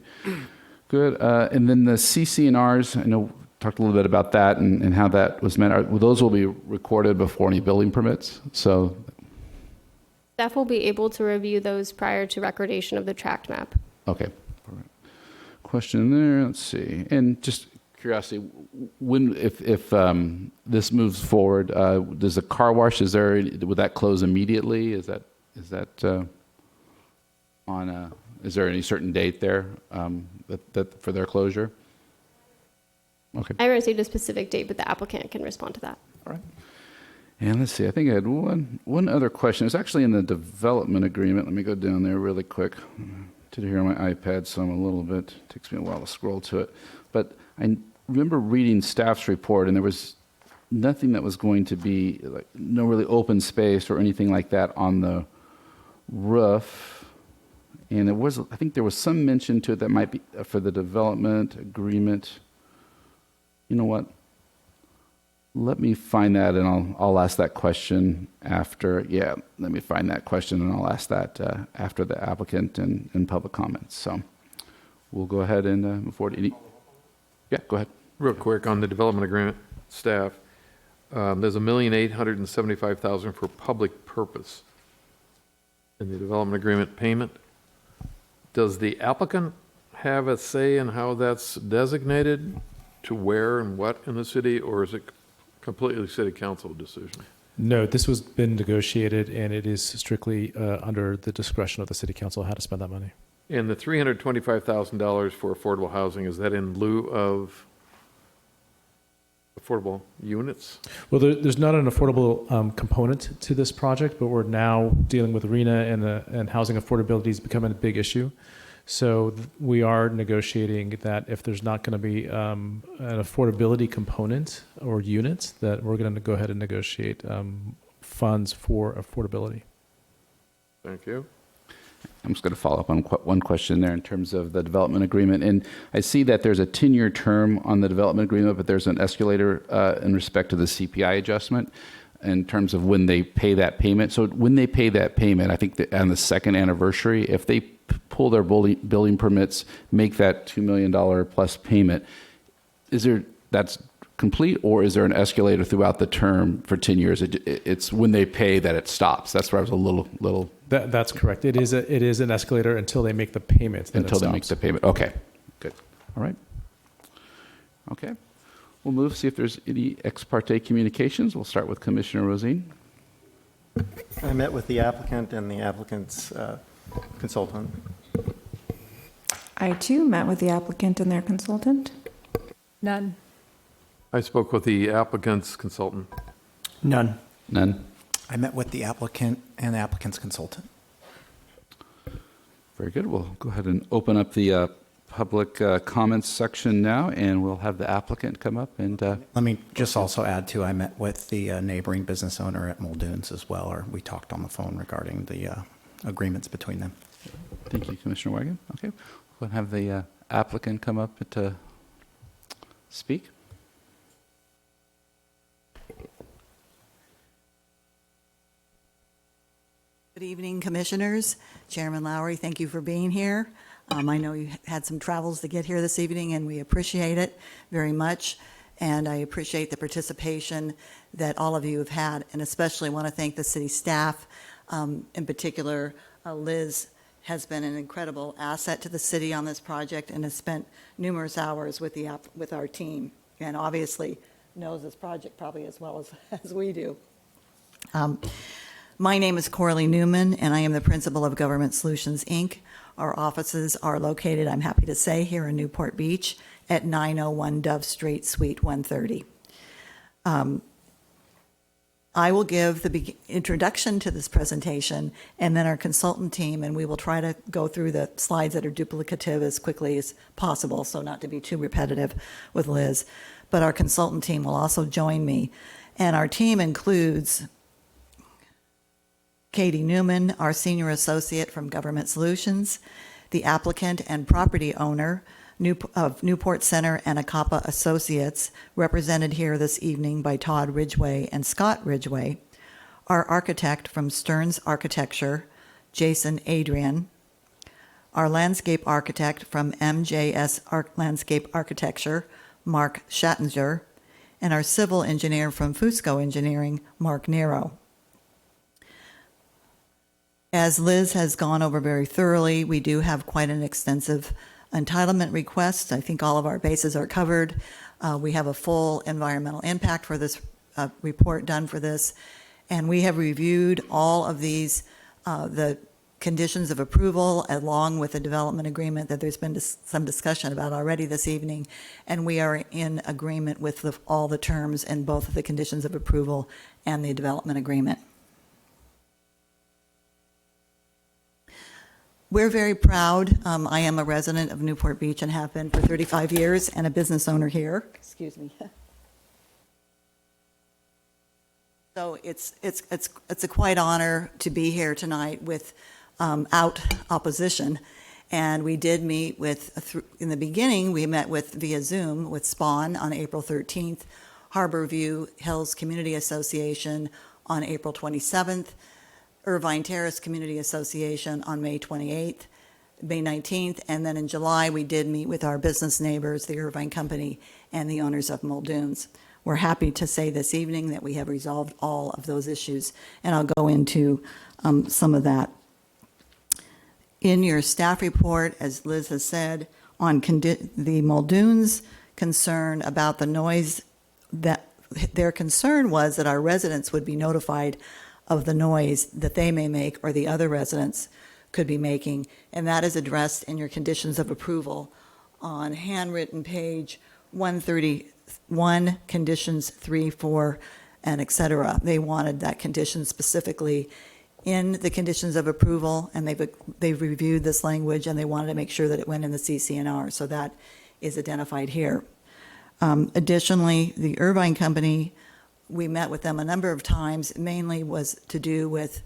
good. And then the CC&Rs, I know talked a little bit about that and how that was meant. Those will be recorded before any building permits. So Staff will be able to review those prior to recordation of the tract map. okay. Question there. Let's see. And just curiosity, when if this moves forward, does the car wash, would that close immediately? Is that is there any certain date there that for their closure? Okay. I haven't received a specific date, but the applicant can respond to that. All right. And let's see, I think I had one other question. It's actually in the development agreement. Let me go down there really quick. To here on my iPad, so I'm a little bit, takes me a while to scroll to it. But I remember reading staff's report, and there was nothing that was going to be, like, no really open space or anything like that on the roof. And I think there was some mention to it that might be for the development agreement. You know what? Let me find that, and I'll ask that question after. Yeah, let me find that question, and I'll ask that after the applicant and public comments. So we'll go ahead and move forward. Yeah, go ahead. Real quick on the development agreement, staff. There's $1,875,000 for public purpose in the development agreement payment. Does the applicant have a say in how that's designated, to where and what in the city, or is it completely city council decision? No, this was been negotiated, and it is strictly under the discretion of the city council how to spend that money. And the $325,000 for affordable housing, is that in lieu of affordable units? Well, there's not an affordable component to this project, but we're now dealing with RHNA and housing affordability is becoming a big issue. So we are negotiating that if there's not going to be an affordability component or units, that we're going to go ahead and negotiate funds for affordability. Thank you. I'm just going to follow up on one question there in terms of the development agreement. And I see that there's a 10-year term on the development agreement, but there's an escalator in respect to the CPI adjustment in terms of when they pay that payment. So when they pay that payment, I think that on the second anniversary, if they pull their building permits, make that $2 million plus payment, that's complete, or is there an escalator throughout the term for 10 years? It's when they pay that it stops. That's where I was a little. That's correct. It is an escalator until they make the payment. Until they make the payment. Okay, good. All right. Okay. We'll move, see if there's any ex parte communications. We'll start with Commissioner Rosine. I met with the applicant and the applicant's consultant. I too met with the applicant and their consultant. None. I spoke with the applicant's consultant. None. None. I met with the applicant and the applicant's consultant. Very good. We'll go ahead and open up the public comments section now, and we'll have the applicant come up and. Let me just also add too, I met with the neighboring business owner at Muldoon's as well, or we talked on the phone regarding the agreements between them. Thank you, Commissioner Wagon. Okay, we'll have the applicant come up to speak. Good evening, Commissioners. Chairman Lowry, thank you for being here. I know you had some travels to get here this evening, and we appreciate it very much. And I appreciate the participation that all of you have had, and especially want to thank the city staff. In particular, Liz has been an incredible asset to the city on this project and has spent numerous hours with our team, and obviously knows this project probably as well as we do. My name is Coralie Newman, and I am the principal of Government Solutions, Inc. Our offices are located, I'm happy to say, here in Newport Beach at 901 Dove Street, Suite 130. I will give the introduction to this presentation, and then our consultant team, and we will try to go through the slides that are duplicative as quickly as possible, so not to be too repetitive with Liz. But our consultant team will also join me, and our team includes Katie Newman, our senior associate from Government Solutions, the applicant and property owner, of Newport Center and Acapa Associates, represented here this evening by Todd Ridgway and Scott Ridgway, our architect from Stearns Architecture, Jason Adrian, our landscape architect from MJS Landscape Architecture, Mark Schattinger, and our civil engineer from Fusco Engineering, Mark Nero. As Liz has gone over very thoroughly, we do have quite an extensive entitlement request. I think all of our bases are covered. We have a full environmental impact for this report done for this, and we have reviewed all of these, the conditions of approval along with the development agreement that there's been some discussion about already this evening, and we are in agreement with all the terms in both of the conditions of approval and the development agreement. We're very proud. I am a resident of Newport Beach and have been for 35 years and a business owner here. Excuse me. So it's a quite honor to be here tonight without opposition. And we did meet with, in the beginning, we met with via Zoom with SPAWN on April 13th, Harborview Hills Community Association on April 27th, Irvine Terrace Community Association on May 28th, May 19th, and then in July we did meet with our business neighbors, the Irvine Company, and the owners of Muldoon's. We're happy to say this evening that we have resolved all of those issues, and I'll go into some of that. In your staff report, as Liz has said, on the Muldoon's concern about the noise, that their concern was that our residents would be notified of the noise that they may make or the other residents could be making, and that is addressed in your conditions of approval on handwritten page 131, conditions 3, 4, and et cetera. They wanted that condition specifically in the conditions of approval, and they've reviewed this language, and they wanted to make sure that it went in the CC&R, so that is identified here. Additionally, the Irvine Company, we met with them a number of times, mainly was to do with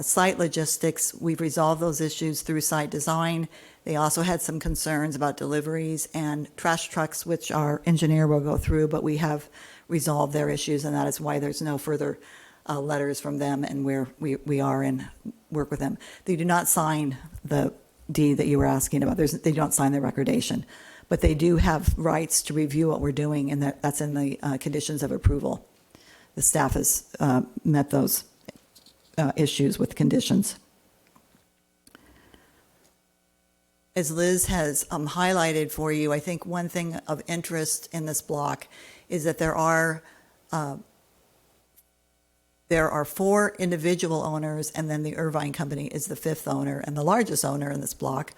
site logistics. We've resolved those issues through site design. They also had some concerns about deliveries and trash trucks, which our engineer will go through, but we have resolved their issues, and that is why there's no further letters from them, and we are in work with them. They do not sign the deed that you were asking about. They don't sign the recordation, but they do have rights to review what we're doing, and that's in the conditions of approval. The staff has met those issues with conditions. As Liz has highlighted for you, I think one thing of interest in this block is that there are 4 individual owners, and then the Irvine Company is the 5th owner and the largest owner in this block.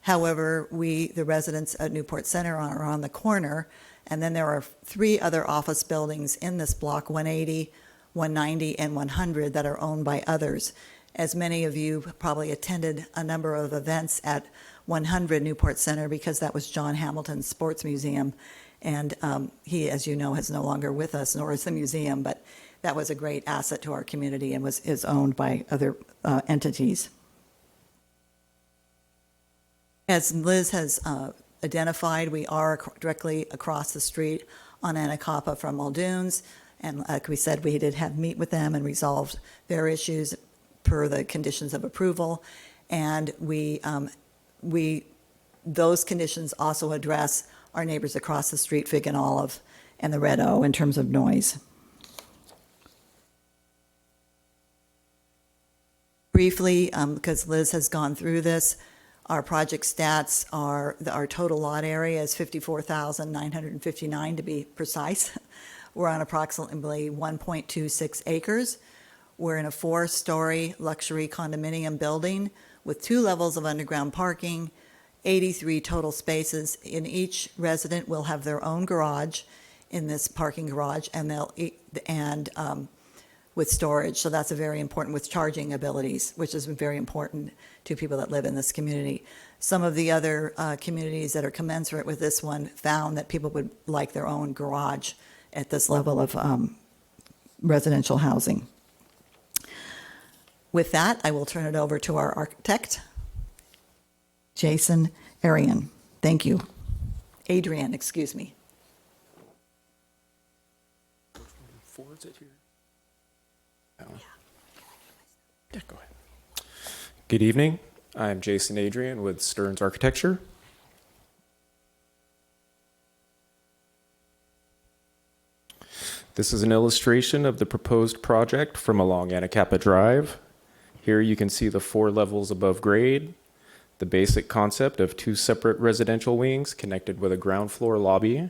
However, the residents at Newport Center are on the corner, and then there are 3 other office buildings in this block, 180, 190, and 100, that are owned by others. As many of you probably attended a number of events at 100 Newport Center, because that was John Hamilton's sports museum, and he, as you know, is no longer with us, nor is the museum, but that was a great asset to our community and is owned by other entities. As Liz has identified, we are directly across the street on Anacapa from Muldoon's, and like we said, we did meet with them and resolved their issues per the conditions of approval, and those conditions also address our neighbors across the street, Fig and Olive, and the Red O, in terms of noise. Briefly, because Liz has gone through this, our project stats are, our total lot area is 54,959 to be precise. We're on approximately 1.26 acres. We're in a 4-story luxury condominium building with 2 levels of underground parking, 83 total spaces. In each resident will have their own garage in this parking garage, and with storage. So that's a very important, with charging abilities, which is very important to people that live in this community. Some of the other communities that are commensurate with this one found that people would like their own garage at this level of residential housing. With that, I will turn it over to our architect, Jason Arian. Thank you. Adrian, excuse me. Forwards it here. Yeah, go ahead. Good evening. I'm Jason Adrian with Stearns Architecture. This is an illustration of the proposed project from along Anacapa Drive. Here you can see the 4 levels above grade, the basic concept of 2 separate residential wings connected with a ground floor lobby.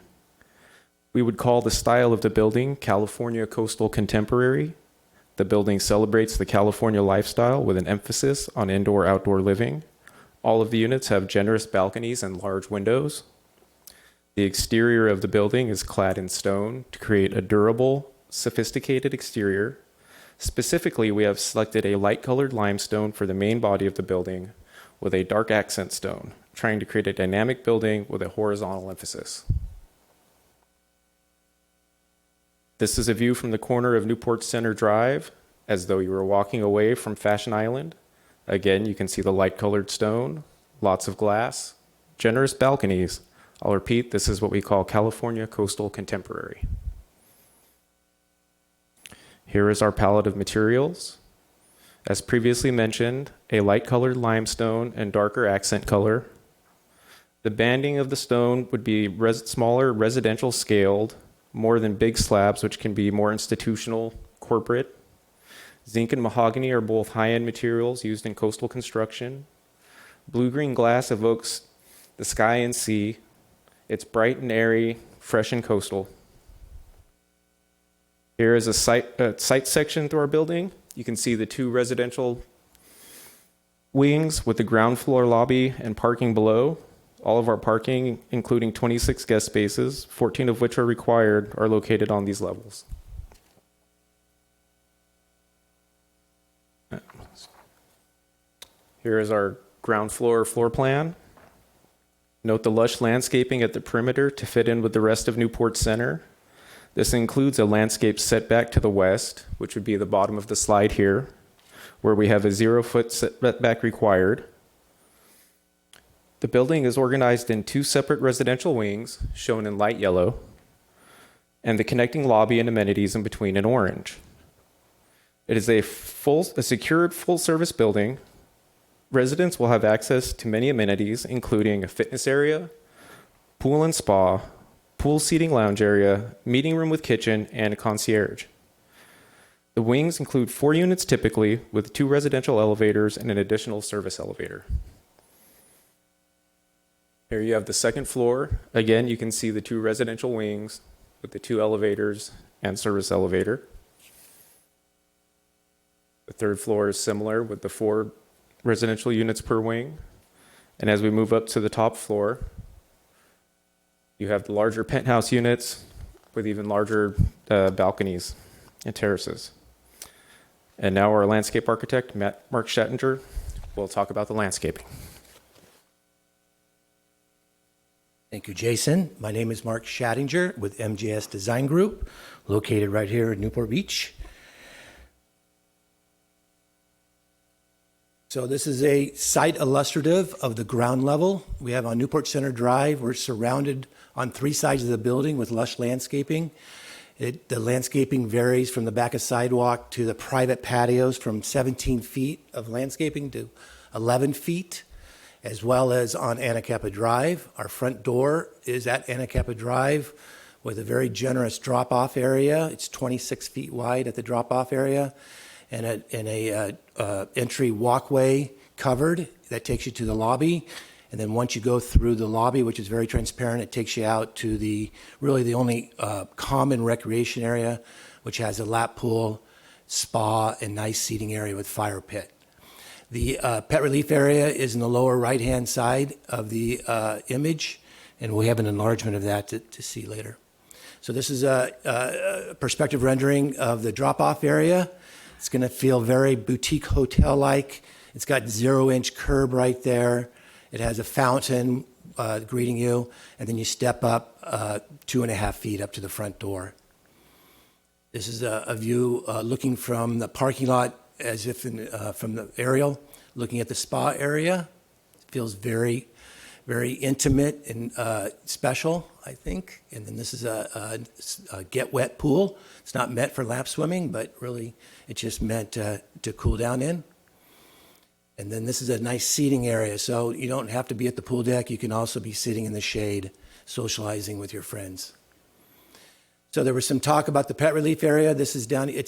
We would call the style of the building California Coastal Contemporary. The building celebrates the California lifestyle with an emphasis on indoor-outdoor living. All of the units have generous balconies and large windows. The exterior of the building is clad in stone to create a durable, sophisticated exterior. Specifically, we have selected a light-colored limestone for the main body of the building with a dark accent stone, trying to create a dynamic building with a horizontal emphasis. This is a view from the corner of Newport Center Drive, as though you were walking away from Fashion Island. Again, you can see the light-colored stone, lots of glass, generous balconies. I'll repeat, this is what we call California Coastal Contemporary. Here is our palette of materials. As previously mentioned, a light-colored limestone and darker accent color. The banding of the stone would be smaller, residential scaled, more than big slabs, which can be more institutional, corporate. Zinc and mahogany are both high-end materials used in coastal construction. Blue-green glass evokes the sky and sea. It's bright and airy, fresh and coastal. Here is a site section through our building. You can see the 2 residential wings with the ground floor lobby and parking below. All of our parking, including 26 guest spaces, 14 of which are required, are located on these levels. Here is our ground floor plan. Note the lush landscaping at the perimeter to fit in with the rest of Newport Center. This includes a landscape setback to the west, which would be the bottom of the slide here, where we have a 0-foot setback required. The building is organized in 2 separate residential wings, shown in light yellow, and the connecting lobby and amenities in between in orange. It is a secured full-service building. Residents will have access to many amenities, including a fitness area, pool and spa, pool seating lounge area, meeting room with kitchen, and a concierge. The wings include 4 units typically, with 2 residential elevators and an additional service elevator. Here you have the second floor. Again, you can see the 2 residential wings with the 2 elevators and service elevator. The third floor is similar with the 4 residential units per wing. And as we move up to the top floor, you have the larger penthouse units with even larger balconies and terraces. And now our landscape architect, Mark Schattinger, will talk about the landscaping. Thank you, Jason. My name is Mark Schattinger with MJS Design Group, located right here in Newport Beach. So this is a site illustrative of the ground level. We have on Newport Center Drive, we're surrounded on 3 sides of the building with lush landscaping. The landscaping varies from the back of sidewalk to the private patios from 17 feet of landscaping to 11 feet, as well as on Anacapa Drive. Our front door is at Anacapa Drive with a very generous drop-off area. It's 26 feet wide at the drop-off area, and a entry walkway covered that takes you to the lobby. And then once you go through the lobby, which is very transparent, it takes you out to the only common recreation area, which has a lap pool, spa, and nice seating area with fire pit. The pet relief area is in the lower right-hand side of the image, and we have an enlargement of that to see later. So this is a perspective rendering of the drop-off area. It's going to feel very boutique hotel-like. It's got 0-inch curb right there. It has a fountain greeting you, and then you step up 2.5 feet up to the front door. This is a view looking from the parking lot as if from the aerial, looking at the spa area. It feels very, very intimate and special, I think. And then this is a get wet pool. It's not meant for lap swimming, but really it's just meant to cool down in. And then this is a nice seating area, so you don't have to be at the pool deck. You can also be sitting in the shade, socializing with your friends. So there was some talk about the pet relief area. It's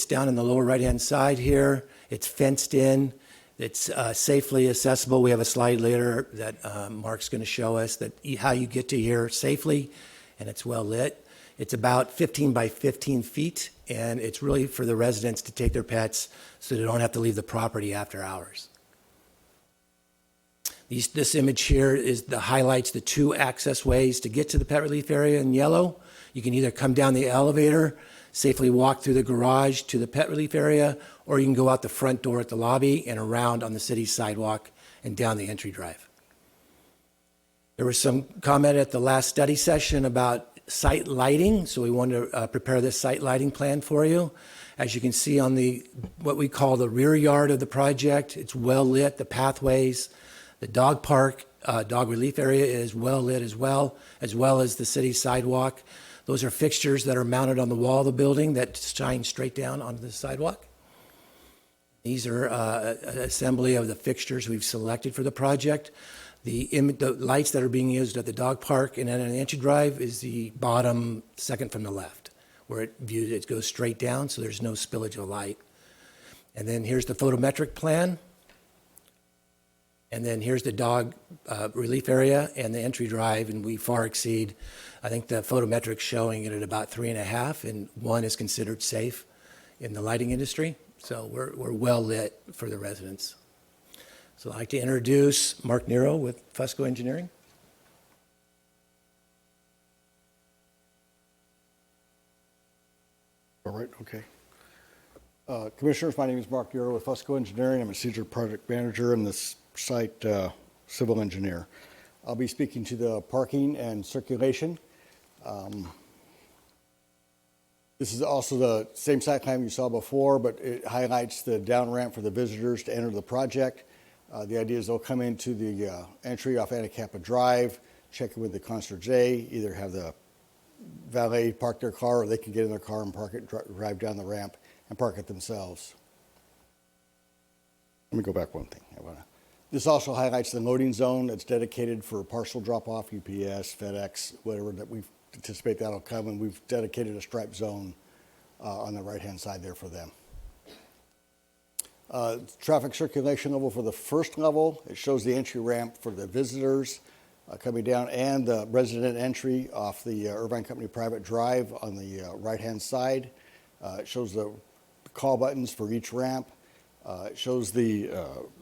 down in the lower right-hand side here. It's fenced in. It's safely accessible. We have a slide later that Mark's going to show us how you get to here safely, and it's well lit. It's about 15 by 15 feet, and it's really for the residents to take their pets so they don't have to leave the property after hours. This image here highlights the two access ways to get to the pet relief area in yellow. You can either come down the elevator, safely walk through the garage to the pet relief area, or you can go out the front door at the lobby and around on the city sidewalk and down the entry drive. There was some comment at the last study session about site lighting, so we wanted to prepare this site lighting plan for you. As you can see on what we call the rear yard of the project, it's well lit, the pathways. The dog park, dog relief area is well lit as well as the city sidewalk. Those are fixtures that are mounted on the wall of the building that shine straight down onto the sidewalk. These are an assembly of the fixtures we've selected for the project. The lights that are being used at the dog park and at an entry drive is the bottom second from the left, where it goes straight down, so there's no spillage of light. And then here's the photometric plan. And then here's the dog relief area and the entry drive, and we far exceed. I think the photometrics showing it at about 3.5, and 1 is considered safe in the lighting industry. So we're well lit for the residents. So I'd like to introduce Mark Nero with Fusco Engineering. All right, okay. Commissioners, my name is Mark Nero with Fusco Engineering. I'm a senior project manager in this site civil engineer. I'll be speaking to the parking and circulation. This is also the same site plan you saw before, but it highlights the down ramp for the visitors to enter the project. The idea is they'll come into the entry off Anacapa Drive, check in with the concierge, either have the valet park their car, or they can get in their car and park it, drive down the ramp and park it themselves. Let me go back one thing. This also highlights the loading zone that's dedicated for parcel drop-off, UPS, FedEx, whatever that we anticipate that'll come, and we've dedicated a striped zone on the right-hand side there for them. Traffic circulation level for the first level, it shows the entry ramp for the visitors coming down and the resident entry off the Irvine Company private drive on the right-hand side. It shows the call buttons for each ramp. It shows the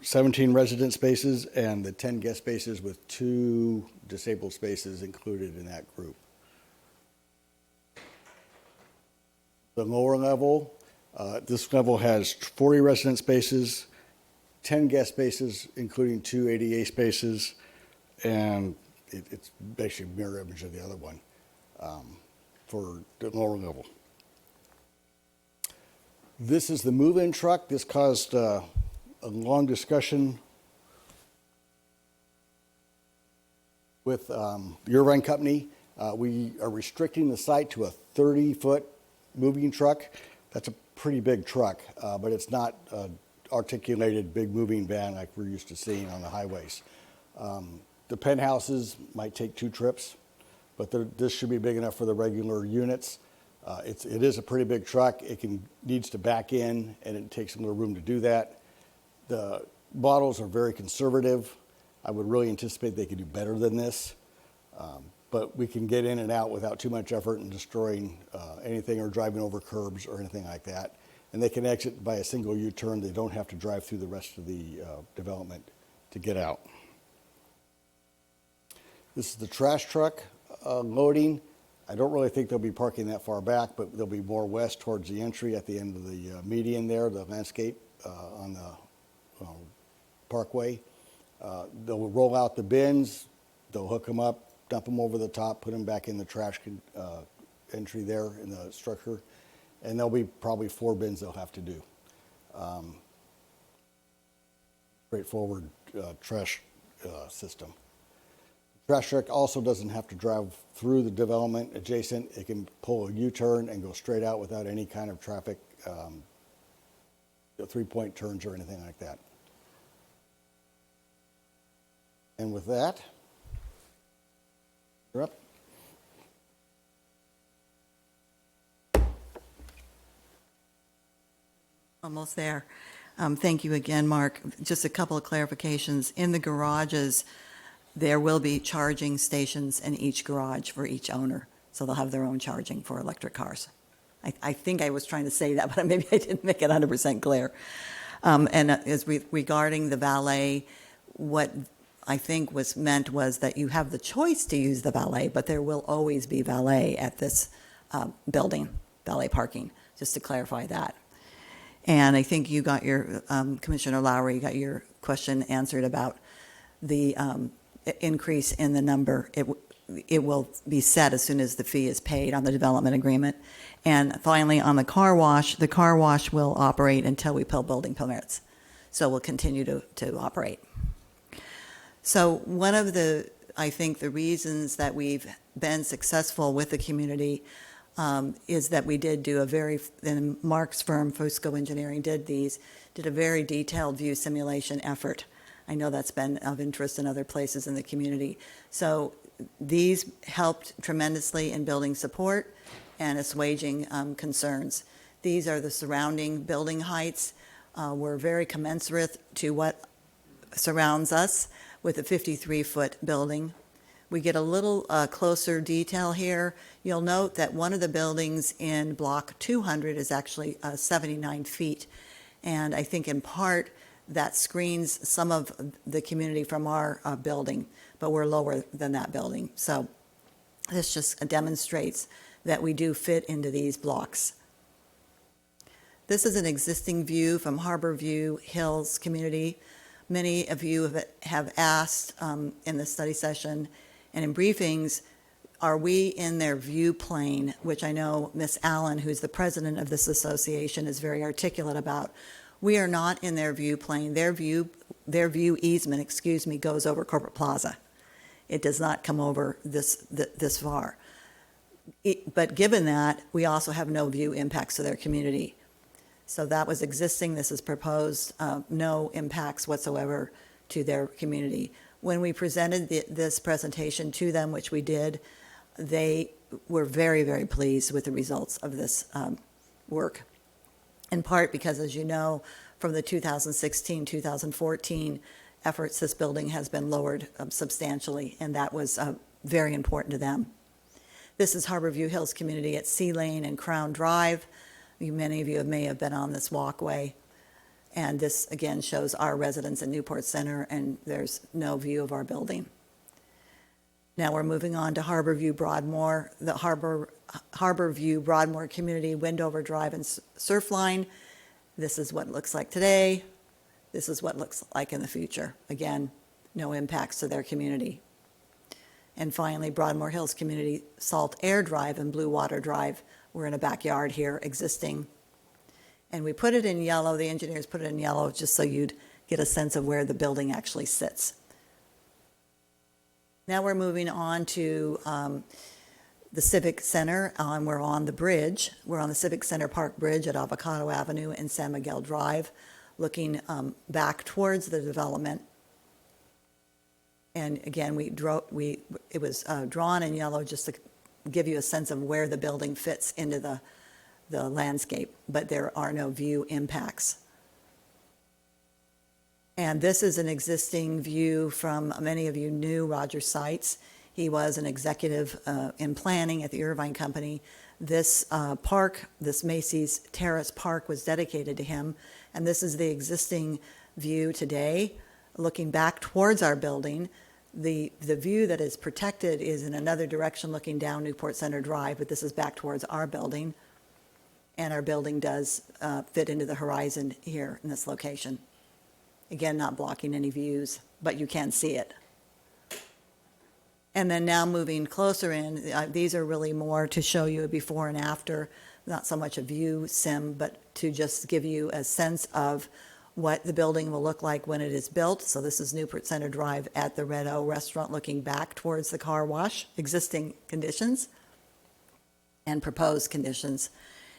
17 resident spaces and the 10 guest spaces with 2 disabled spaces included in that group. The lower level, this level has 40 resident spaces, 10 guest spaces, including 2 ADA spaces, and it's basically a mirror image of the other one for the lower level. This is the move-in truck. This caused a long discussion with the Irvine Company. We are restricting the site to a 30-foot moving truck. That's a pretty big truck, but it's not an articulated big moving van like we're used to seeing on the highways. The penthouses might take 2 trips, but this should be big enough for the regular units. It is a pretty big truck. It needs to back in, and it takes a little room to do that. The models are very conservative. I would really anticipate they could do better than this, but we can get in and out without too much effort and destroying anything or driving over curbs or anything like that. And they can exit by a single U-turn. They don't have to drive through the rest of the development to get out. This is the trash truck loading. I don't really think they'll be parking that far back, but they'll be more west towards the entry at the end of the median there, the landscape on the parkway. They'll roll out the bins, they'll hook them up, dump them over the top, put them back in the trash entry there in the structure, and there'll be probably 4 bins they'll have to do. Straightforward trash system. Trash truck also doesn't have to drive through the development adjacent. It can pull a U-turn and go straight out without any kind of traffic, three-point turns or anything like that. And with that, you're up. Almost there. Thank you again, Mark. Just a couple of clarifications. In the garages, there will be charging stations in each garage for each owner, so they'll have their own charging for electric cars. I think I was trying to say that, but maybe I didn't make it 100% clear. Regarding the valet, what I think was meant was that you have the choice to use the valet, but there will always be valet at this building, valet parking, just to clarify that. And I think you got your, Commissioner Lowry, you got your question answered about the increase in the number. It will be set as soon as the fee is paid on the development agreement. And finally, on the car wash will operate until we pull building permits. So we'll continue to operate. So one of the, I think, the reasons that we've been successful with the community is that we did do and Mark's firm, Fusco Engineering, did a very detailed view simulation effort. I know that's been of interest in other places in the community. So these helped tremendously in building support and assuaging concerns. These are the surrounding building heights. We're very commensurate to what surrounds us with a 53-foot building. We get a little closer detail here. You'll note that one of the buildings in block 200 is actually 79 feet. And I think in part that screens some of the community from our building, but we're lower than that building. So this just demonstrates that we do fit into these blocks. This is an existing view from Harborview Hills community. Many of you have asked in the study session and in briefings, are we in their view plane, which I know Miss Allen, who's the president of this association, is very articulate about. We are not in their view plane. Their view easement, goes over Corporate Plaza. It does not come over this far. But given that, we also have no view impacts to their community. So that was existing. This is proposed. No impacts whatsoever to their community. When we presented this presentation to them, which we did, they were very, very pleased with the results of this work. In part because, as you know, from the 2016-2014 efforts, this building has been lowered substantially, and that was very important to them. This is Harborview Hills community at Sea Lane and Crown Drive. Many of you may have been on this walkway. And this, again, shows our residents in Newport Center, and there's no view of our building. Now we're moving on to Harborview Broadmoor, the Harborview Broadmoor community, Wendover Drive and Surfline. This is what it looks like today. This is what it looks like in the future. Again, no impacts to their community. And finally, Broadmoor Hills community, Salt Air Drive and Blue Water Drive. We're in a backyard here existing. And we put it in yellow, the engineers put it in yellow just so you'd get a sense of where the building actually sits. Now we're moving on to the Civic Center. We're on the bridge. We're on the Civic Center Park Bridge at Avocado Avenue and San Miguel Drive, looking back towards the development. And again, it was drawn in yellow just to give you a sense of where the building fits into the landscape, but there are no view impacts. And this is an existing view from, many of you knew Roger Seitz. He was an executive in planning at the Irvine Company. This park, this Macy's Terrace Park, was dedicated to him, and this is the existing view today, looking back towards our building. The view that is protected is in another direction, looking down Newport Center Drive, but this is back towards our building. And our building does fit into the horizon here in this location. Again, not blocking any views, but you can see it. And then now moving closer in, these are really more to show you a before and after, not so much a view sim, but to just give you a sense of what the building will look like when it is built. So this is Newport Center Drive at the Red O Restaurant looking back towards the car wash, existing conditions and proposed conditions.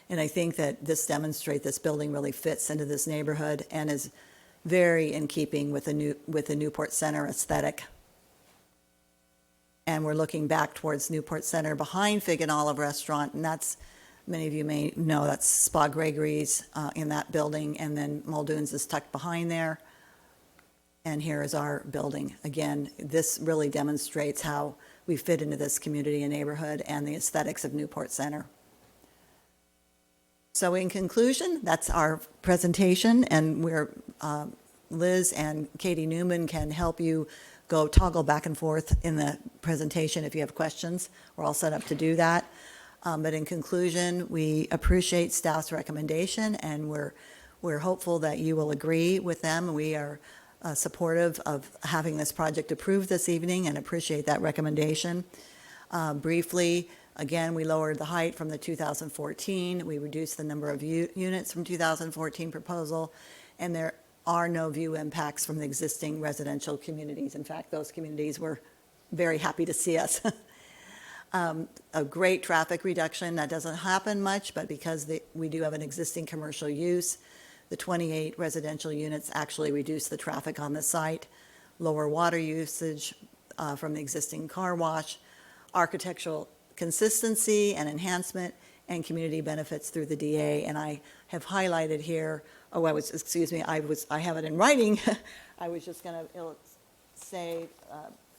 And I think that this demonstrates this building really fits into this neighborhood and is very in keeping with the Newport Center aesthetic. And we're looking back towards Newport Center behind Fig and Olive Restaurant, and that's, many of you may know, that's Spa Gregory's in that building, and then Muldoon's is tucked behind there. And here is our building. Again, this really demonstrates how we fit into this community and neighborhood and the aesthetics of Newport Center. So in conclusion, that's our presentation, and Liz and Katie Newman can help you go toggle back and forth in the presentation if you have questions. We're all set up to do that. But in conclusion, we appreciate staff's recommendation, and we're hopeful that you will agree with them. We are supportive of having this project approved this evening and appreciate that recommendation. Briefly, again, we lowered the height from the 2014. We reduced the number of units from 2014 proposal, and there are no view impacts from the existing residential communities. In fact, those communities were very happy to see us. A great traffic reduction. That doesn't happen much, but because we do have an existing commercial use, the 28 residential units actually reduce the traffic on the site. Lower water usage from the existing car wash, architectural consistency and enhancement, and community benefits through the DA. And I have highlighted here, I have it in writing. I was just going to say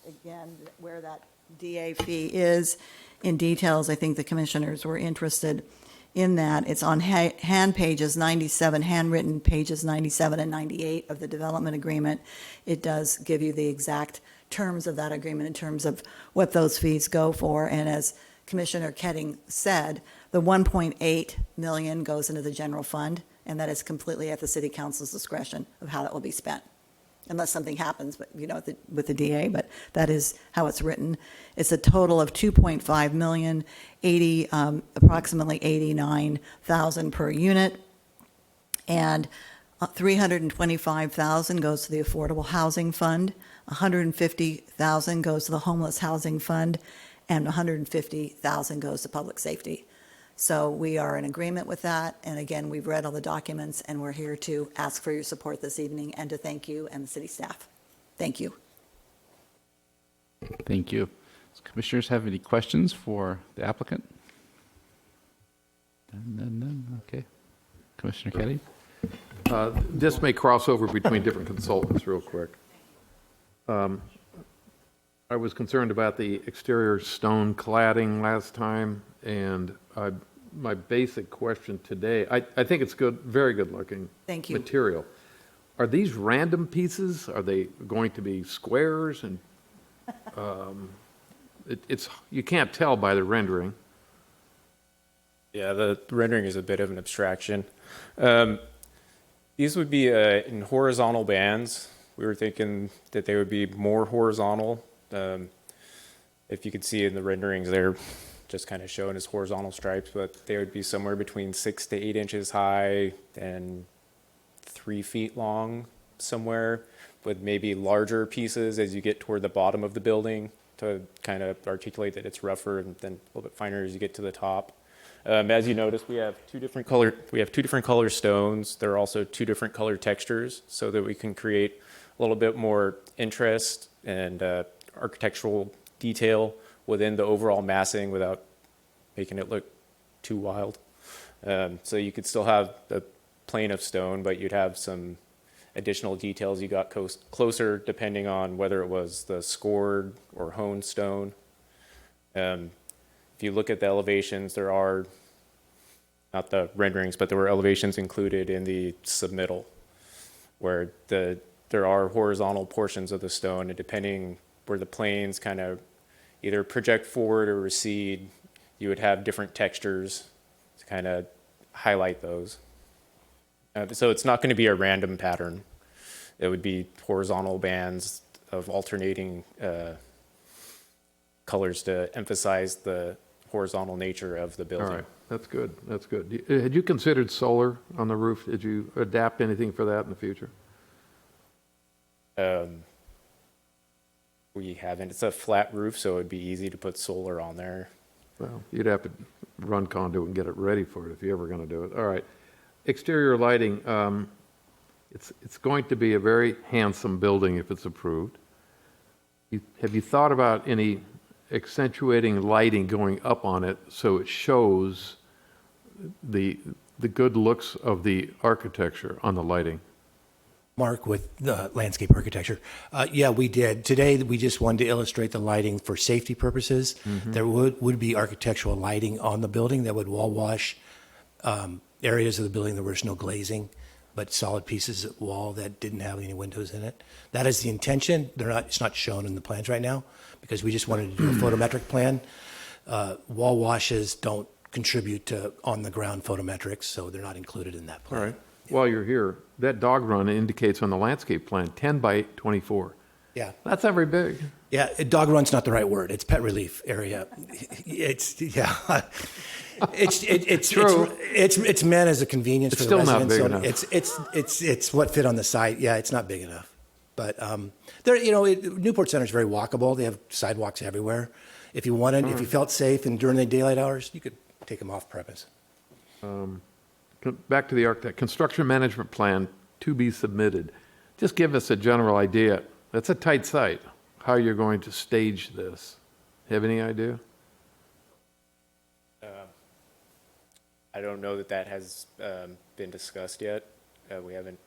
again where that DA fee is in details. I think the commissioners were interested in that. It's on handwritten pages 97 and 98 of the development agreement. It does give you the exact terms of that agreement in terms of what those fees go for. And as Commissioner Ketting said, the 1.8 million goes into the general fund, and that is completely at the city council's discretion of how that will be spent, unless something happens, but with the DA, but that is how it's written. It's a total of 2.5 million, approximately 89,000 per unit, and 325,000 goes to the Affordable Housing Fund, 150,000 goes to the Homeless Housing Fund, and 150,000 goes to public safety. So we are in agreement with that. And again, we've read all the documents, and we're here to ask for your support this evening and to thank you and the city staff. Thank you. Thank you. Does commissioners have any questions for the applicant? None. Okay. Commissioner Ketty? This may cross over between different consultants real quick. I was concerned about the exterior stone cladding last time, and my basic question today, I think it's good, very good looking. Thank you. Material. Are these random pieces? Are they going to be squares? And you can't tell by the rendering. Yeah, the rendering is a bit of an abstraction. These would be in horizontal bands. We were thinking that they would be more horizontal. If you could see in the renderings, they're just kind of shown as horizontal stripes, but they would be somewhere between 6 to 8 inches high and 3 feet long somewhere, with maybe larger pieces as you get toward the bottom of the building to kind of articulate that it's rougher, and then a little bit finer as you get to the top. As you notice, we have two different color stones. There are also 2 different color textures so that we can create a little bit more interest and architectural detail within the overall massing without making it look too wild. So you could still have the plane of stone, but you'd have some additional details you got closer depending on whether it was the scored or honed stone. If you look at the elevations, there are, not the renderings, but there were elevations included in the submittal where there are horizontal portions of the stone, and depending where the planes kind of either project forward or recede, you would have different textures to kind of highlight those. So it's not going to be a random pattern. It would be horizontal bands of alternating colors to emphasize the horizontal nature of the building. All right, That's good, that's good. Had you considered solar on the roof? Did you adapt anything for that in the future? We haven't. It's a flat roof, so it'd be easy to put solar on there. Well, you'd have to run conduit and get it ready for it if you're ever going to do it. All right. Exterior lighting, it's going to be a very handsome building if it's approved. Have you thought about any accentuating lighting going up on it so it shows the good looks of the architecture on the lighting? Mark, with the landscape architecture. Yeah, we did. Today, we just wanted to illustrate the lighting for safety purposes. There would be architectural lighting on the building that would wall wash areas of the building that was no glazing, but solid pieces of wall that didn't have any windows in it. That is the intention. It's not shown in the plans right now because we just wanted to do a photometric plan. Wall washes don't contribute to on-the-ground photometrics, so they're not included in that plan. All right. While you're here, that dog run indicates on the landscape plan 10 by 24. Yeah. That's not very big. Yeah, dog run's not the right word. It's pet relief area. It's True. It's meant as a convenience It's for the still not residents. big So it's what fit on the site. Yeah, it's not big enough. But Newport Center is very walkable. They have sidewalks everywhere. If you wanted, if you felt safe and during the daylight hours, you could take them off premise. Back to the architect. Construction management plan to be submitted. Just give us a general idea. That's a tight site. How you're going to stage this. Have any idea? I don't know that has been discussed yet. We haven't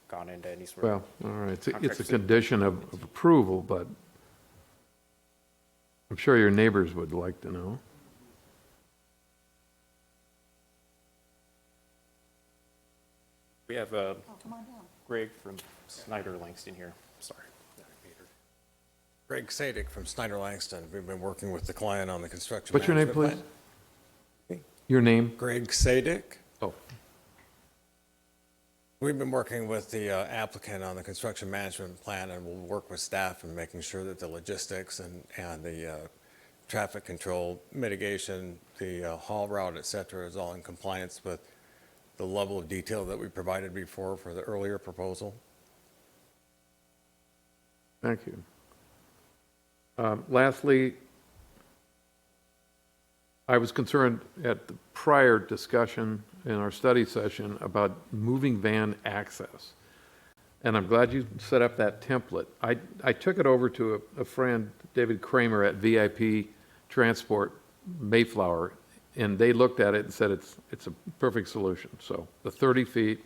gone into any sort Well, of. all right. It's a contracts. condition of approval, but I'm sure your neighbors would like to know. We have Greg from Snyder Langston here. Sorry. Greg Sadick from Snyder Langston. We've been working with the client on the construction. What's your name, please? management plan. Your name? Greg Sadick. Oh. We've been working with the applicant on the construction management plan, and we'll work with staff in making sure that the logistics and the traffic control mitigation, the haul route, et cetera, is all in compliance with the level of detail that we provided before for the earlier proposal. Thank you. Lastly, I was concerned at the prior discussion in our study session about moving van access. And I'm glad you set up that template. I took it over to a friend, David Kramer at VIP Transport Mayflower, and they looked at it and said it's a perfect solution. So the 30 feet,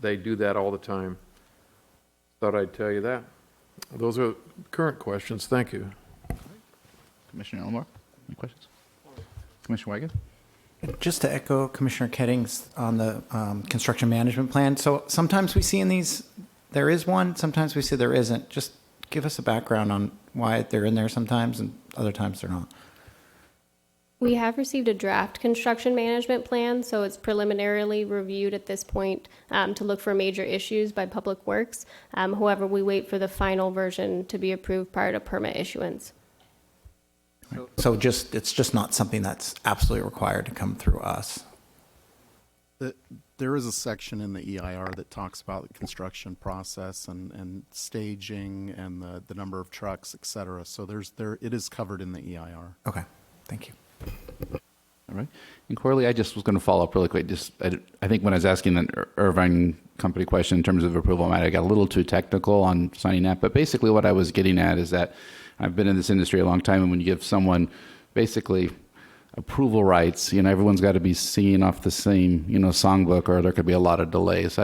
they do that all the time. Thought I'd tell you that. Those are current questions. Thank you. Commissioner Elmore, any questions? Commissioner Weigand? Just to echo Commissioner Kettings on the construction management plan. So sometimes we see in these, there is one, sometimes we see there isn't. Just give us a background on why they're in there sometimes and other times they're not. We have received a draft construction management plan, so it's preliminarily reviewed at this point to look for major issues by Public Works. However, we wait for the final version to be approved prior to permit issuance. So it's just not something that's absolutely required to come through us. There is a section in the EIR that talks about the construction process and staging and the number of trucks, et cetera. So it is covered in the EIR. Okay, thank you. All right. And Corley, I just was going to follow up really quick. I think when I was asking an Irvine company question in terms of approval, I got a little too technical on signing that. But basically what I was getting at is that I've been in this industry a long time, and when you give someone basically approval rights, everyone's got to be singing off the same, songbook, or there could be a lot of delays.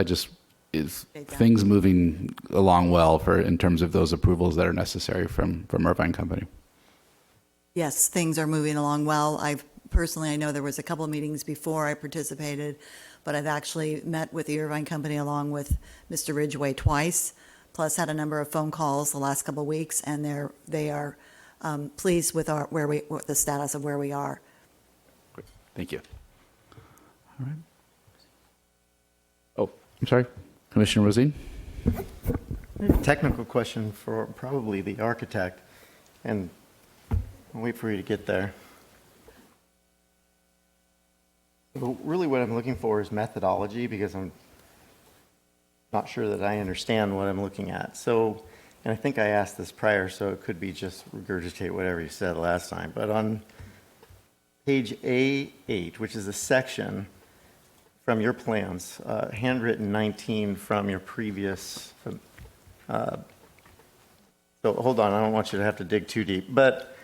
Things moving along well in terms of those approvals that are necessary from Irvine company. Yes, things are moving along well. I know there was a couple of meetings before I participated, but I've actually met with the Irvine company along with Mr. Ridgway twice, plus had a number of phone calls the last couple of weeks, and they are pleased with with the status of where we are. Great. Thank you. All right. Oh, I'm sorry. Commissioner Rosine? Technical question for probably the architect, and I'll wait for you to get there. But really what I'm looking for is methodology, because I'm not sure that I understand what I'm looking at. So, and I think I asked this prior, so it could be just regurgitate whatever you said last time. But on page A8, which is a section from your plans, handwritten 19 from your previous, so hold on, I don't want you to have to dig too deep. But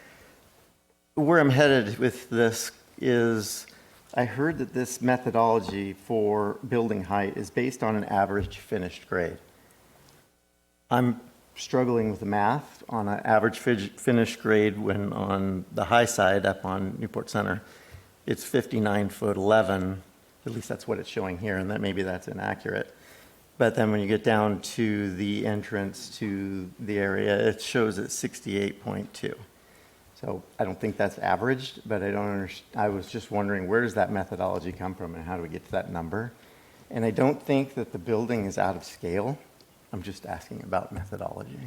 where I'm headed with this is, I heard that this methodology for building height is based on an average finished grade. I'm struggling with the math on an average finished grade when on the high side up on Newport Center, it's 59 foot 11, at least that's what it's showing here, and that maybe that's inaccurate. But then when you get down to the entrance to the area, it shows at 68.2. So I don't think that's averaged, but I don't understand. I was just wondering, where does that methodology come from and how do we get to that number? And I don't think that the building is out of scale. I'm just asking about methodology.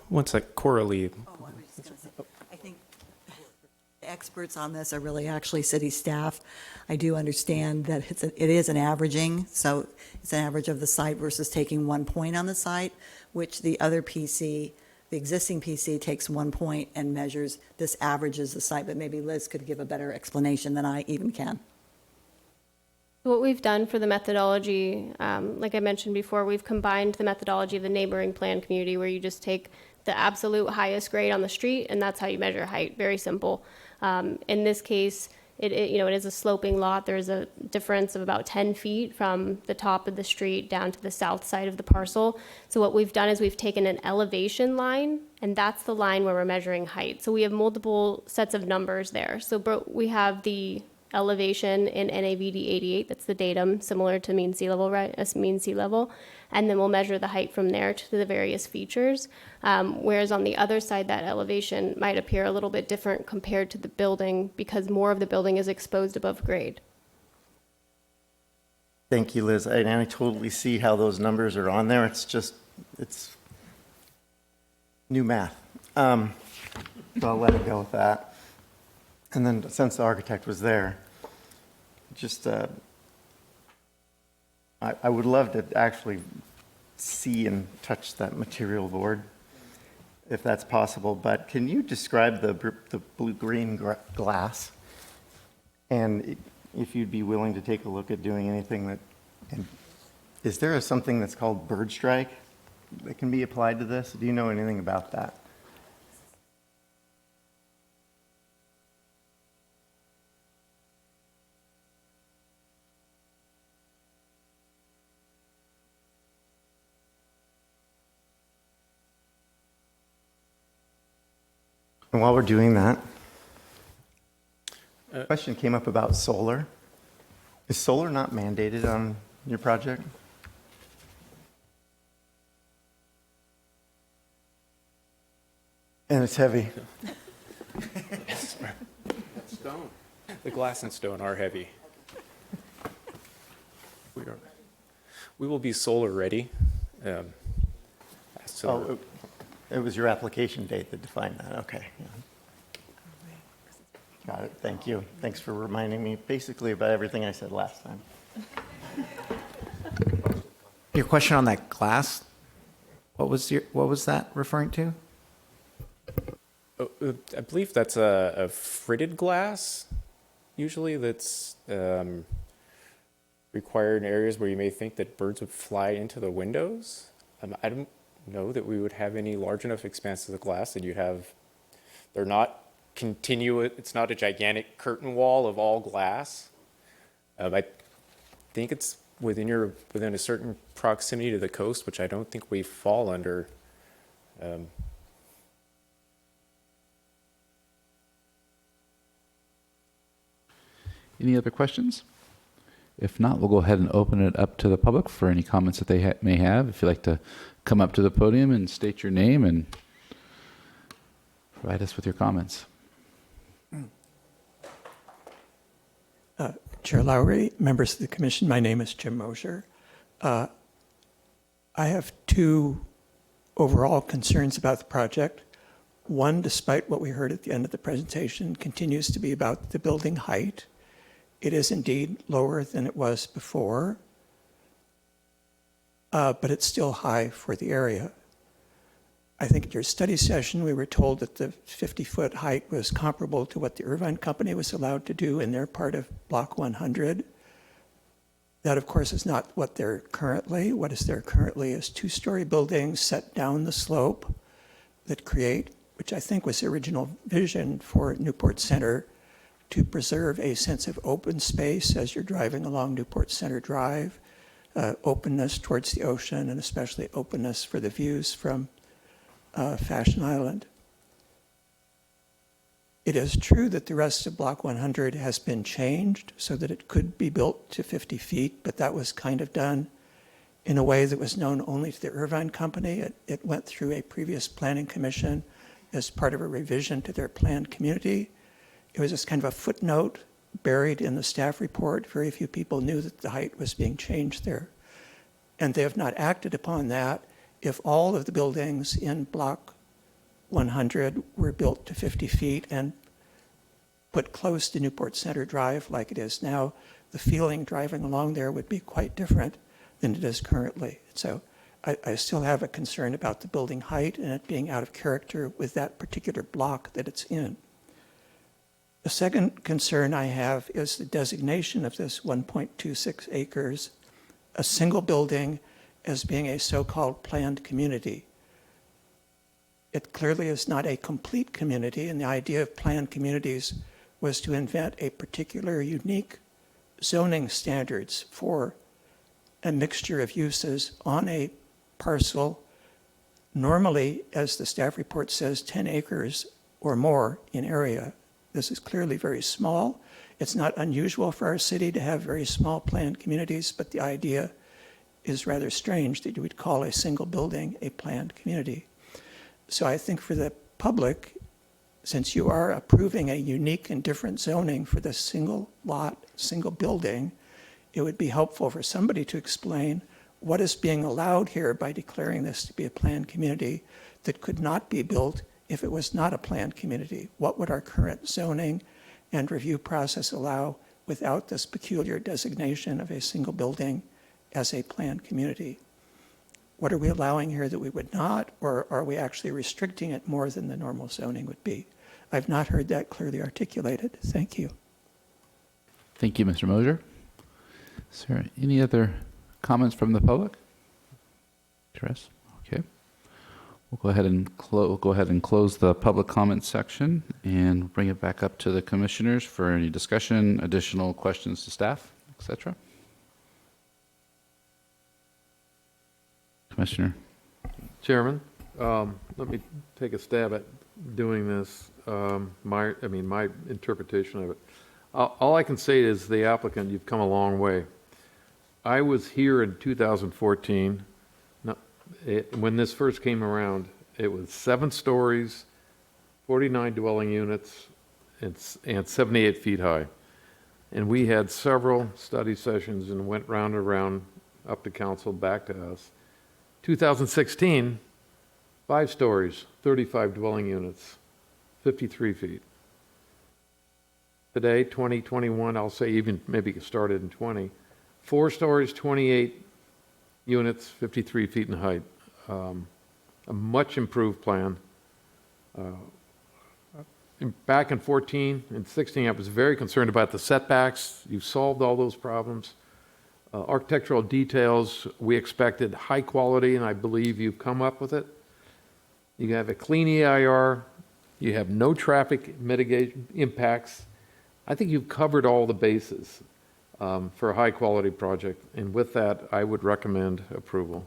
One sec, Coralie. Oh, I was just going to say, I think the experts on this are really actually city staff. I do understand that it is an averaging, so it's an average of the site versus taking 1 point on the site, which the other PC, the existing PC takes 1 point and measures, this averages the site, but maybe Liz could give a better explanation than I even can. What we've done for the methodology, like I mentioned before, we've combined the methodology of the neighboring plan community where you just take the absolute highest grade on the street and that's how you measure height. Very simple. In this case, it is a sloping lot. There's a difference of about 10 feet from the top of the street down to the south side of the parcel. So what we've done is we've taken an elevation line, and that's the line where we're measuring height. So we have multiple sets of numbers there. So we have the elevation in NAVD 88, that's the datum, similar to mean sea level, right? As mean sea level. And then we'll measure the height from there to the various features. Whereas on the other side, that elevation might appear a little bit different compared to the building because more of the building is exposed above grade. Thank you, Liz. And I totally see how those numbers are on there. It's new math. So I'll let it go with that. And then since the architect was there, I would love to actually see and touch that material board, if that's possible. But can you describe the blue-green glass? And if you'd be willing to take a look at doing anything that, and is there something that's called bird strike that can be applied to this? Do you know anything about that? And while we're doing that, a question came up about solar. Is solar not mandated on your project? And it's heavy. Stone. The glass and stone are heavy. We will be solar ready. So It was your application date that defined that, okay. Yeah. Got it, thank you. Thanks for reminding me basically about everything I said last time. Your question on that glass, what was that referring to? I believe that's a fritted glass, usually that's required in areas where you may think that birds would fly into the windows. I don't know that we would have any large enough expanses of glass that they're not continuous, it's not a gigantic curtain wall of all glass. I think it's within a certain proximity to the coast, which I don't think we fall under. Any other questions? If not, we'll go ahead and open it up to the public for any comments that they may have. If you'd like to come up to the podium and state your name and provide us with your comments. Chair Lowry, members of the commission, my name is Jim Mosher. I have two overall concerns about the project. One, despite what we heard at the end of the presentation, continues to be about the building height. It is indeed lower than it was before, but it's still high for the area. I think at your study session, we were told that the 50-foot height was comparable to what the Irvine Company was allowed to do in their part of Block 100. That, of course, is not what they're currently. What is there currently is two-story buildings set down the slope that create, which I think was the original vision for Newport Center, to preserve a sense of open space as you're driving along Newport Center Drive, openness towards the ocean, and especially openness for the views from Fashion Island. It is true that the rest of Block 100 has been changed so that it could be built to 50 feet, but that was kind of done in a way that was known only to the Irvine Company. It went through a previous planning commission as part of a revision to their planned community. It was just kind of a footnote buried in the staff report. Very few people knew that the height was being changed there. And they have not acted upon that. If all of the buildings in Block 100 were built to 50 feet and put close to Newport Center Drive like it is now, the feeling driving along there would be quite different than it is currently. So I still have a concern about the building height and it being out of character with that particular block that it's in. The second concern I have is the designation of this 1.26 acres, a single building, as being a so-called planned community. It clearly is not a complete community, and the idea of planned communities was to invent a particular unique zoning standards for a mixture of uses on a parcel, normally, as the staff report says, 10 acres or more in area. This is clearly very small. It's not unusual for our city to have very small planned communities, but the idea is rather strange that you would call a single building a planned community. So I think for the public, since you are approving a unique and different zoning for the single lot, single building, it would be helpful for somebody to explain what is being allowed here by declaring this to be a planned community that could not be built if it was not a planned community. What would our current zoning and review process allow without this peculiar designation of a single building as a planned community? What are we allowing here that we would not, or are we actually restricting it more than the normal zoning would be? I've not heard that clearly articulated. Thank you. Thank you, Mr. Mosier. Is there any other comments from the public? Teresa? Okay. We'll go ahead and close the public comment section and bring it back up to the commissioners for any discussion, additional questions to staff, etc. Commissioner. Chairman, let me take a stab at doing this, my interpretation of it. All I can say is the applicant, you've come a long way. I was here in 2014. When this first came around, it was 7 stories, 49 dwelling units, and 78 feet high. And we had several study sessions and went round and round up to council, back to us. 2016, 5 stories, 35 dwelling units, 53 feet. Today, 2021, I'll say even maybe it started in 20, 4 stories, 28 units, 53 feet in height. A much improved plan. Back in 14 and 16, I was very concerned about the setbacks. You've solved all those problems. Architectural details, we expected high quality, and I believe you've come up with it. You have a clean EIR. You have no traffic mitigation impacts. I think you've covered all the bases for a high-quality project. And with that, I would recommend approval.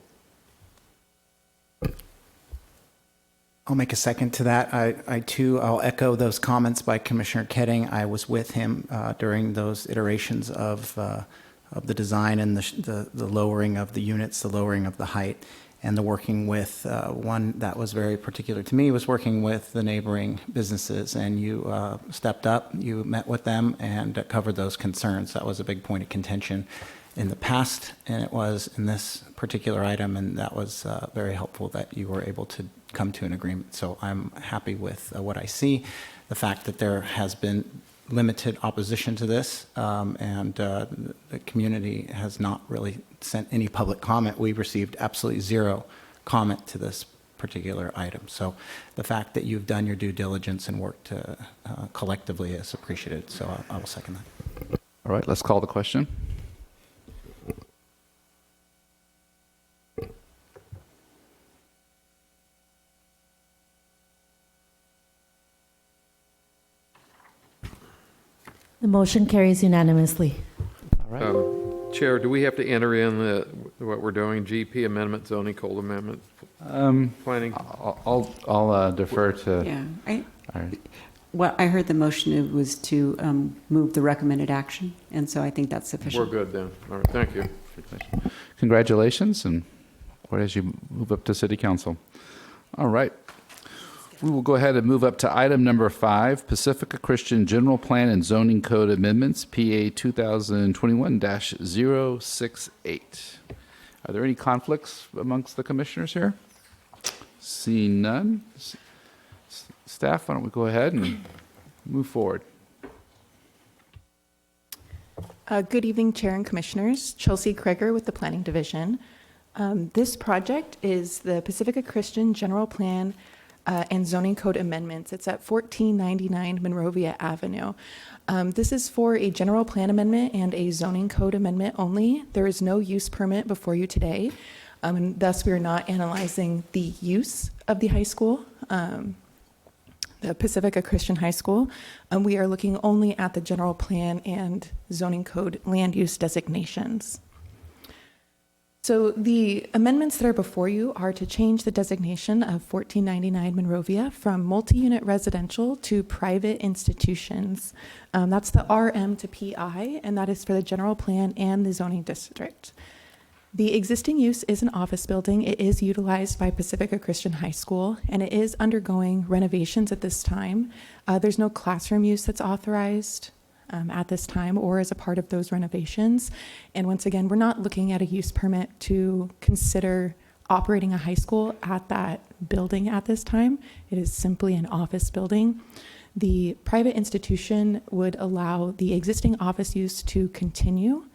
I'll make a second to that. I'll echo those comments by Commissioner Ketting. I was with him during those iterations of the design and the lowering of the units, the lowering of the height, and the working with one that was very particular to me was working with the neighboring businesses. And you stepped up, you met with them, and covered those concerns. That was a big point of contention. in the past, and it was in this particular item, and that was very helpful that you were able to come to an agreement. So I'm happy with what I see. The fact that there has been limited opposition to this, and the community has not really sent any public comment. We've received absolutely zero comment to this particular item. So the fact that you've done your due diligence and worked collectively is appreciated. So I will second that. All right, let's call the question. The motion carries unanimously. All right. Chair, do we have to enter in what we're doing, GP amendment, zoning code amendment, planning? I'll defer to. Yeah, All right. well, I heard the motion was to move the recommended action, and so I think that's sufficient. We're good then. All right, thank you. Congratulations, and as you move up to City Council. All right. We will go ahead and move up to item number 5, Pacifica Christian General Plan and Zoning Code Amendments, PA 2021-068. Are there any conflicts amongst the commissioners here? Seeing none. Staff, why don't we go ahead and move forward? Good evening, Chair and Commissioners. Chelsea Kreger with the Planning Division. This project is the Pacifica Christian General Plan and Zoning Code Amendments. It's at 1499 Monrovia Avenue. This is for a general plan amendment and a zoning code amendment only. There is no use permit before you today, and thus we are not analyzing the use of the high school, the Pacifica Christian High School. We are looking only at the general plan and zoning code land use designations. So the amendments that are before you are to change the designation of 1499 Monrovia from multi-unit residential to private institutions. That's the RM to PI, and that is for the general plan and the zoning district. The existing use is an office building. It is utilized by Pacifica Christian High School, and it is undergoing renovations at this time. There's no classroom use that's authorized at this time or as a part of those renovations. And once again, we're not looking at a use permit to consider operating a high school at that building at this time. It is simply an office building. The private institution would allow the existing office use to continue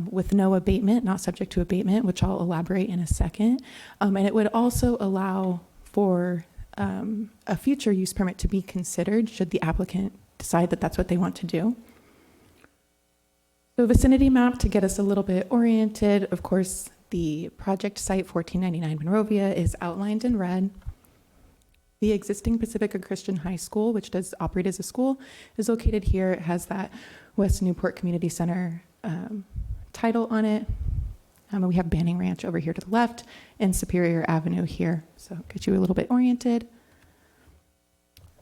with no abatement, not subject to abatement, which I'll elaborate in a second. And it would also allow for a future use permit to be considered should the applicant decide that that's what they want to do. So vicinity map to get us a little bit oriented. Of course, the project site 1499 Monrovia is outlined in red. The existing Pacifica Christian High School, which does operate as a school, is located here. It has that West Newport Community Center title on it. We have Banning Ranch over here to the left and Superior Avenue here. So get you a little bit oriented.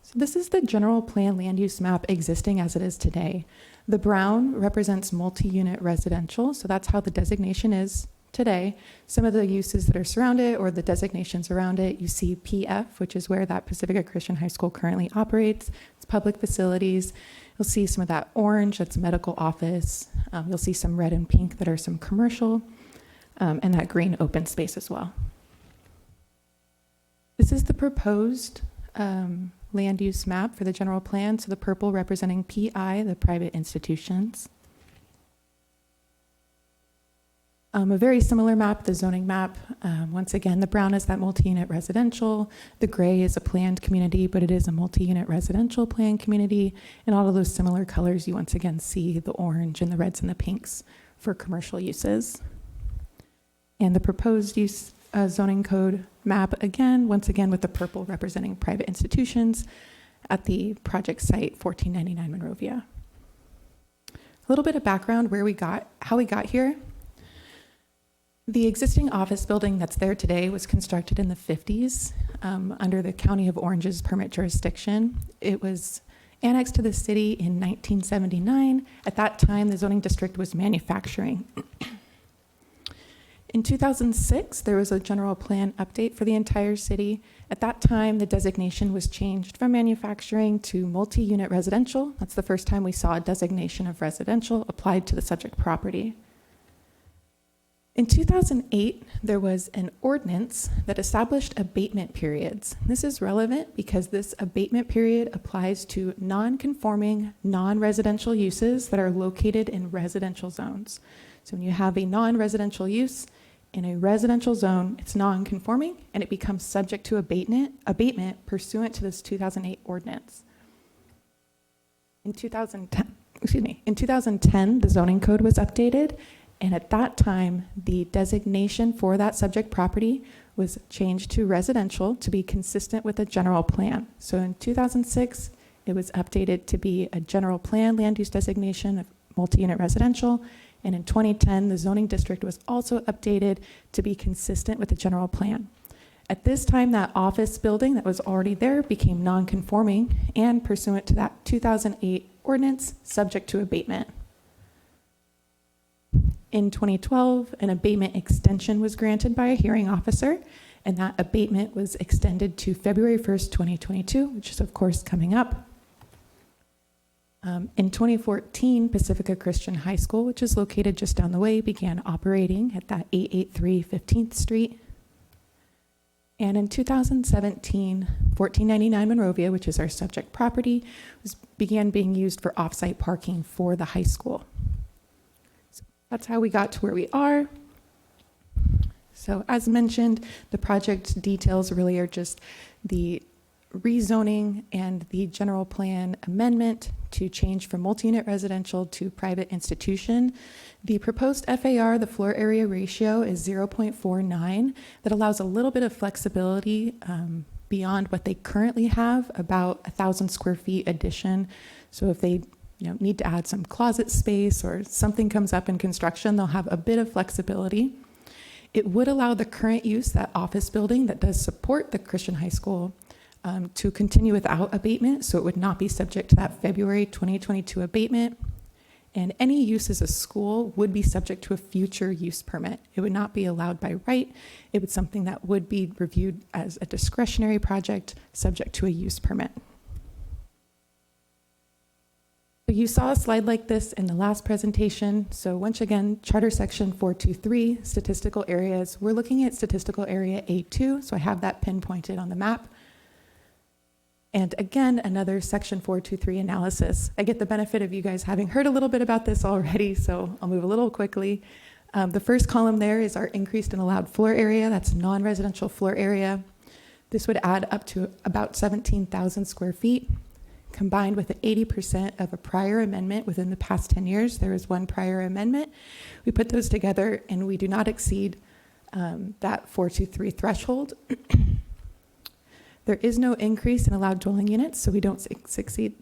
So this is the general plan land use map existing as it is today. The brown represents multi-unit residential, so that's how the designation is today. Some of the uses that are surrounded or the designations around it, you see PF, which is where that Pacifica Christian High School currently operates. It's public facilities. You'll see some of that orange, that's medical office. You'll see some red and pink that are some commercial, and that green open space as well. This is the proposed land use map for the general plan. So the purple representing PI, the private institutions. A very similar map, the zoning map. Once again, the brown is that multi-unit residential. The gray is a planned community, but it is a multi-unit residential planned community. And all of those similar colors, you once again see the orange and the reds and the pinks for commercial uses. And the proposed use zoning code map, again, once again with the purple representing private institutions at the project site 1499 Monrovia. A little bit of background how we got here. The existing office building that's there today was constructed in the 50s under the County of Orange's permit jurisdiction. It was annexed to the city in 1979. At that time, the zoning district was manufacturing. In 2006, there was a general plan update for the entire city. At that time, the designation was changed from manufacturing to multi-unit residential. That's the first time we saw a designation of residential applied to the subject property. In 2008, there was an ordinance that established abatement periods. This is relevant because this abatement period applies to non-conforming, non-residential uses that are located in residential zones. So when you have a non-residential use in a residential zone, it's non-conforming and it becomes subject to abatement pursuant to this 2008 ordinance. In 2010, the zoning code was updated, and at that time, the designation for that subject property was changed to residential to be consistent with a general plan. So in 2006, it was updated to be a general plan land use designation of multi-unit residential, and in 2010, the zoning district was also updated to be consistent with the general plan. At this time, that office building that was already there became non-conforming and pursuant to that 2008 ordinance, subject to abatement. In 2012, an abatement extension was granted by a hearing officer, and that abatement was extended to February 1st, 2022, which is of course coming up. In 2014, Pacifica Christian High School, which is located just down the way, began operating at that 883 15th Street. And in 2017, 1499 Monrovia, which is our subject property, began being used for off-site parking for the high school. So that's how we got to where we are. So as mentioned, the project details really are just the rezoning and the general plan amendment to change from multi-unit residential to private institution. The proposed FAR, the floor area ratio, is 0.49. That allows a little bit of flexibility beyond what they currently have, about 1,000 square feet addition. So if they need to add some closet space or something comes up in construction, they'll have a bit of flexibility. It would allow the current use, that office building that does support the Christian high school, to continue without abatement, so it would not be subject to that February 2022 abatement. And any use as a school would be subject to a future use permit. It would not be allowed by right. It would be something that would be reviewed as a discretionary project subject to a use permit. So you saw a slide like this in the last presentation. So once again, Charter Section 423, Statistical Areas. We're looking at Statistical Area A2, so I have that pinpointed on the map. And again, another Section 423 analysis. I get the benefit of you guys having heard a little bit about this already, so I'll move a little quickly. The first column there is our increased and allowed floor area. That's non-residential floor area. This would add up to about 17,000 square feet. Combined with the 80% of a prior amendment within the past 10 years, there is one prior amendment. We put those together and we do not exceed that 423 threshold. There is no increase in allowed dwelling units, so we don't exceed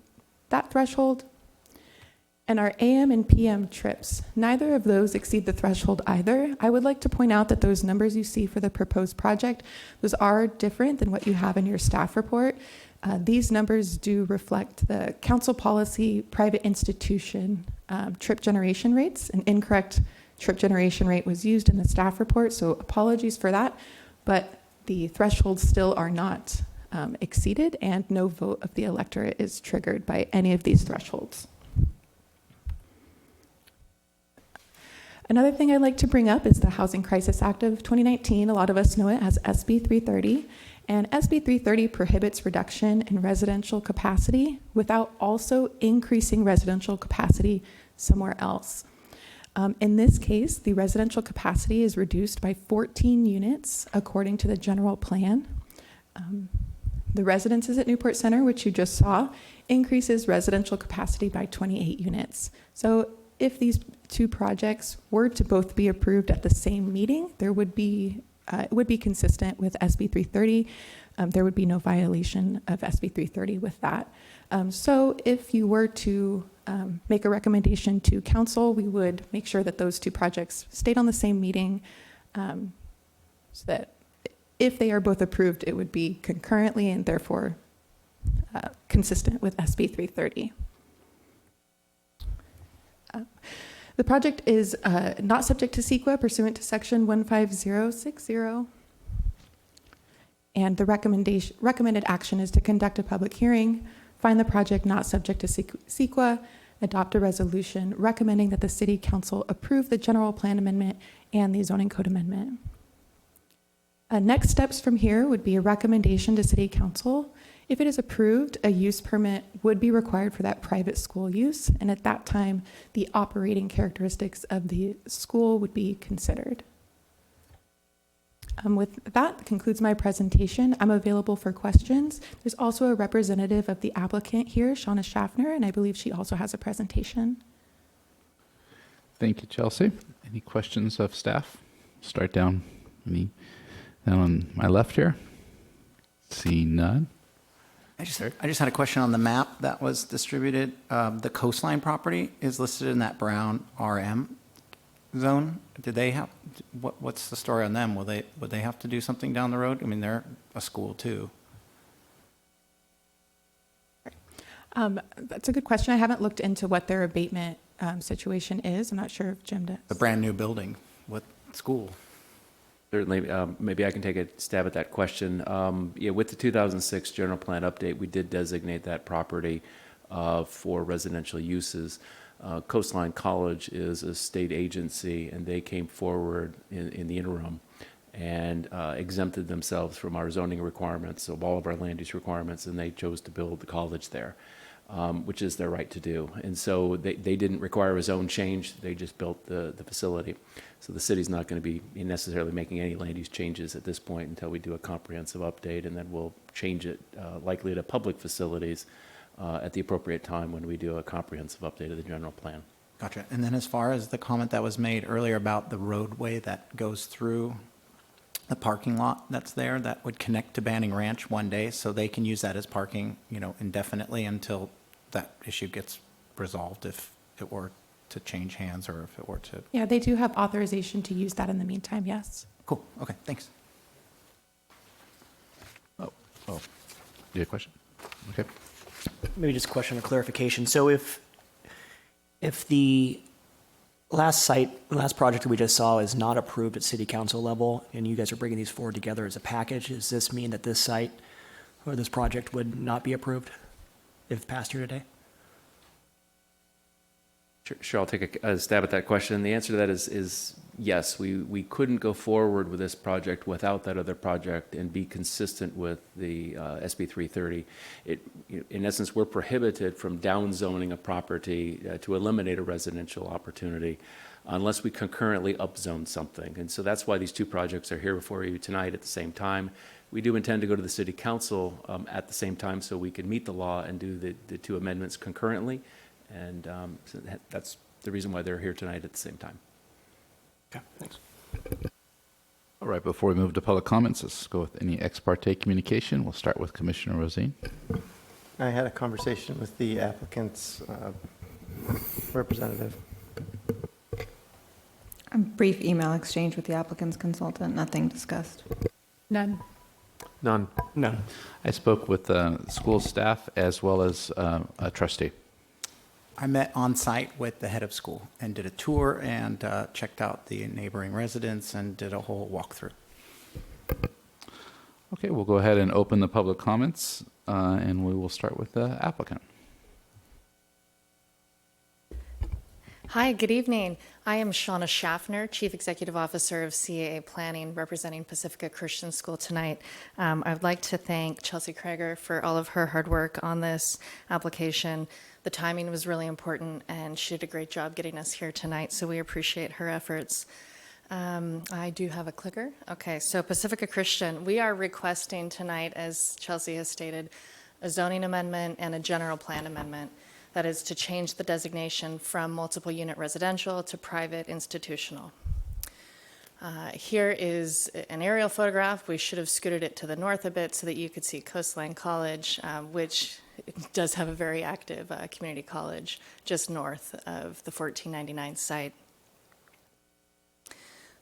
that threshold. And our AM and PM trips, neither of those exceed the threshold either. I would like to point out that those numbers you see for the proposed project, those are different than what you have in your staff report. These numbers do reflect the council policy private institution trip generation rates. An incorrect trip generation rate was used in the staff report, so apologies for that, but the thresholds still are not exceeded, and no vote of the electorate is triggered by any of these thresholds. Another thing I'd like to bring up is the Housing Crisis Act of 2019. A lot of us know it as SB 330. And SB 330 prohibits reduction in residential capacity without also increasing residential capacity somewhere else. In this case, the residential capacity is reduced by 14 units according to the general plan. The residences at Newport Center, which you just saw, increases residential capacity by 28 units. So if these two projects were to both be approved at the same meeting, there would be it would be consistent with SB 330. There would be no violation of SB 330 with that. So if you were to make a recommendation to council, we would make sure that those two projects stayed on the same meeting, so that if they are both approved, it would be concurrently and therefore consistent with SB 330. The project is not subject to CEQA pursuant to Section 15060. And the recommended action is to conduct a public hearing, find the project not subject to CEQA, adopt a resolution recommending that the City Council approve the general plan amendment and the zoning code amendment. Next steps from here would be a recommendation to City Council. If it is approved, a use permit would be required for that private school use, and at that time, the operating characteristics of the school would be considered. With that concludes my presentation. I'm available for questions. There's also a representative of the applicant here, Shauna Schaffner, and I believe she also has a presentation. Thank you, Chelsea. Any questions of staff? Start down on my left here. See none. I just had a question on the map that was distributed. The coastline property is listed in that brown RM zone. Did they have, what's the story on them? Would they have to do something down the road? I mean, they're a school too. That's a good question. I haven't looked into what their abatement situation is. I'm not sure if Jim does. The brand new building, what school? Certainly, maybe I can take a stab at that question. Yeah, with the 2006 general plan update, we did designate that property for residential uses. Coastline College is a state agency, and they came forward in the interim and exempted themselves from our zoning requirements, of all of our land use requirements, and they chose to build the college there, which is their right to do. And so they didn't require a zone change, they just built the facility. So the city's not going to be necessarily making any land use changes at this point until we do a comprehensive update, and then we'll change it likely to public facilities at the appropriate time when we do a comprehensive update of the general plan. Gotcha. And then as far as the comment that was made earlier about the roadway that goes through the parking lot that's there, that would connect to Banning Ranch one day, so they can use that as parking, indefinitely until that issue gets resolved, if it were to change hands or if it were to... Yeah, they do have authorization to use that in the meantime, yes. Cool. Okay, thanks. Oh, you have a question? Okay. Maybe just a question of clarification. So if the last project that we just saw is not approved at city council level, and you guys are bringing these forward together as a package, does this mean that this site or this project would not be approved if passed here today? Sure, I'll take a stab at that question. The answer to that is yes. We couldn't go forward with this project without that other project and be consistent with the SB 330. In essence, we're prohibited from downzoning a property to eliminate a residential opportunity unless we concurrently upzone something. And so that's why these two projects are here before you tonight at the same time. We do intend to go to the city council at the same time so we can meet the law and do the two amendments concurrently. And so that's the reason why they're here tonight at the same time. Okay, thanks. All right, before we move to public comments, let's go with any ex parte communication. We'll start with Commissioner Rosine. I had a conversation with the applicant's representative. A brief email exchange with the applicant's consultant, nothing discussed. None. None. None. I spoke with school staff as well as a trustee. I met on site with the head of school and did a tour and checked out the neighboring residents and did a whole walkthrough. Okay, we'll go ahead and open the public comments, and we will start with the applicant. Hi, good evening. I am Shauna Schaffner, Chief Executive Officer of CAA Planning, representing Pacifica Christian School tonight. I would like to thank Chelsea Kreger for all of her hard work on this application. The timing was really important, and she did a great job getting us here tonight, so we appreciate her efforts. I do have a clicker. Okay, so Pacifica Christian, we are requesting tonight, as Chelsea has stated, a zoning amendment and a general plan amendment. That is to change the designation from multiple unit residential to private institutional. Here is an aerial photograph. We should have scooted it to the north a bit so that you could see Coastline College, which does have a very active community college just north of the 1499 site.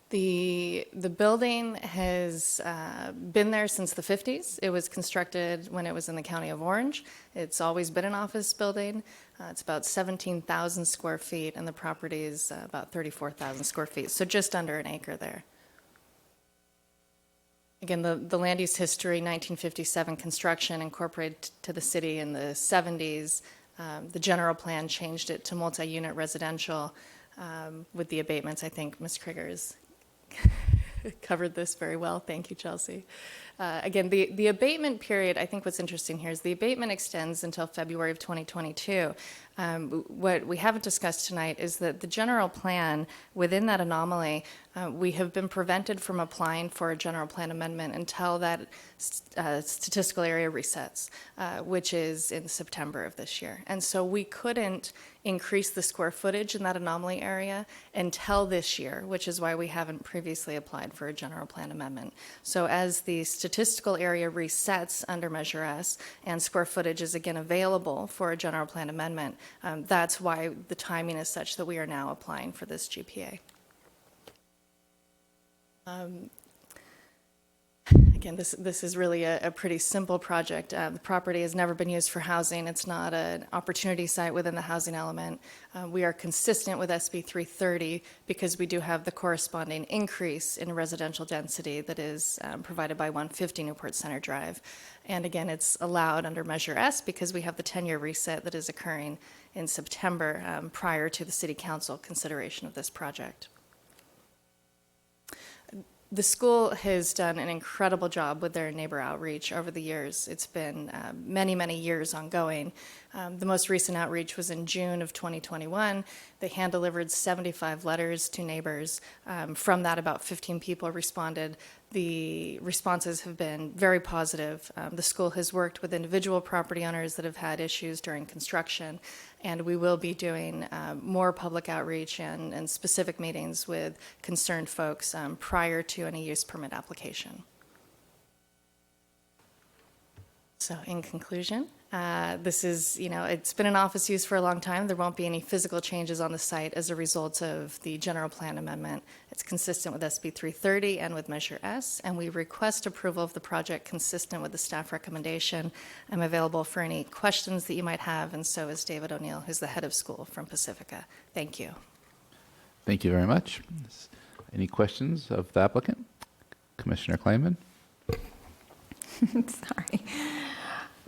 The building has been there since the 50s. It was constructed when it was in the County of Orange. It's always been an office building. It's about 17,000 square feet, and the property is about 34,000 square feet, so just under an acre there. Again, the land use history, 1957 construction, incorporated to the city in the 70s. The general plan changed it to multi-unit residential with the abatements. I think Ms. Krieger has covered this very well. Thank you, Chelsea. Again, the abatement period, I think what's interesting here is the abatement extends until February of 2022. What we haven't discussed tonight is that the general plan, within that anomaly, we have been prevented from applying for a general plan amendment until that statistical area resets, which is in September of this year. And so we couldn't increase the square footage in that anomaly area until this year, which is why we haven't previously applied for a general plan amendment. So as the statistical area resets under Measure S and square footage is again available for a general plan amendment, that's why the timing is such that we are now applying for this GPA. Again, this is really a pretty simple project. The property has never been used for housing. It's not an opportunity site within the housing element. We are consistent with SB 330 because we do have the corresponding increase in residential density that is provided by 150 Newport Center Drive. And again, it's allowed under Measure S because we have the 10-year reset that is occurring in September prior to the City Council consideration of this project. The school has done an incredible job with their neighbor outreach over the years. It's been many, many years ongoing. The most recent outreach was in June of 2021. They hand-delivered 75 letters to neighbors. From that, about 15 people responded. The responses have been very positive. The school has worked with individual property owners that have had issues during construction, and we will be doing more public outreach and specific meetings with concerned folks prior to any use permit application. So in conclusion, this is, it's been in office use for a long time. There won't be any physical changes on the site as a result of the general plan amendment. It's consistent with SB 330 and with Measure S, and we request approval of the project consistent with the staff recommendation. I'm available for any questions that you might have, and so is David O'Neill, who's the head of school from Pacifica. Thank you. Thank you very much. Any questions of the applicant? Commissioner Kleiman? Sorry.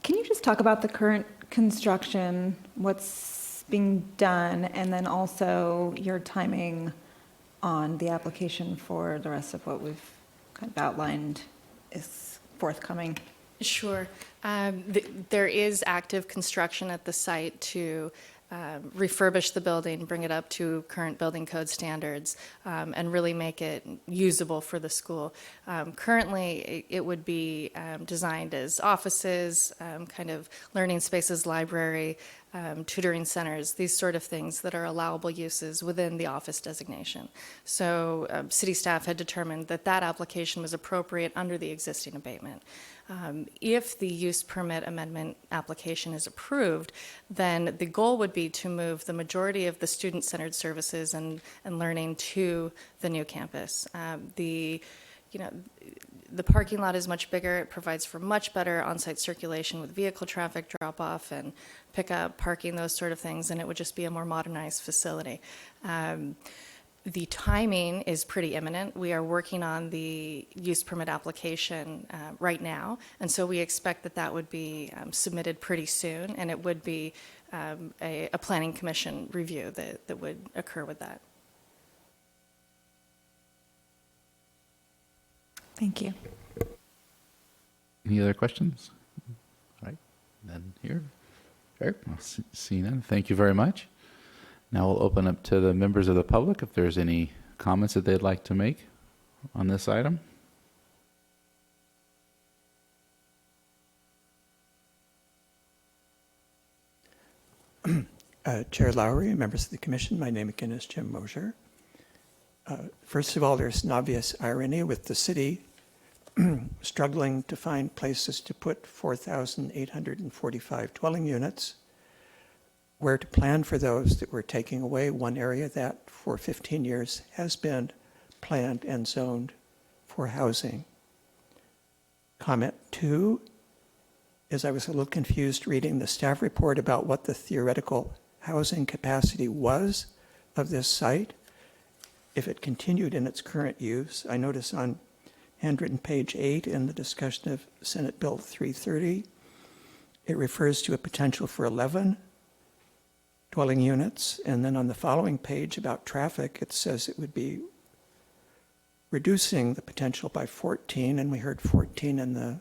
Can you just talk about the current construction, what's being done, and then also your timing on the application for the rest of what we've kind of outlined is forthcoming? Sure. There is active construction at the site to refurbish the building, bring it up to current building code standards, and really make it usable for the school. Currently, it would be designed as offices, kind of learning spaces, library, tutoring centers, these sort of things that are allowable uses within the office designation. So city staff had determined that that application was appropriate under the existing abatement. If the use permit amendment application is approved, then the goal would be to move the majority of the student-centered services and learning to the new campus. The parking lot is much bigger. It provides for much better on-site circulation with vehicle traffic drop-off and pickup, parking, those sort of things, and it would just be a more modernized facility. The timing is pretty imminent. We are working on the use permit application right now, and so we expect that that would be submitted pretty soon, and it would be a planning commission review that would occur with that. Thank you. Any other questions? All right, none here. Eric, I'll see none. Thank you very much. Now we'll open up to the members of the public if there's any comments that they'd like to make on this item. Chair Lowry, members of the commission, my name again is Jim Mosier. First of all, there's an obvious irony with the city struggling to find places to put 4,845 dwelling units, where to plan for those that we're taking away one area that for 15 years has been planned and zoned for housing. Comment 2 is I was a little confused reading the staff report about what the theoretical housing capacity was of this site if it continued in its current use. I notice on handwritten page 8 in the discussion of Senate Bill 330, it refers to a potential for 11 dwelling units. And then on the following page about traffic, it says it would be reducing the potential by 14, and we heard 14 in the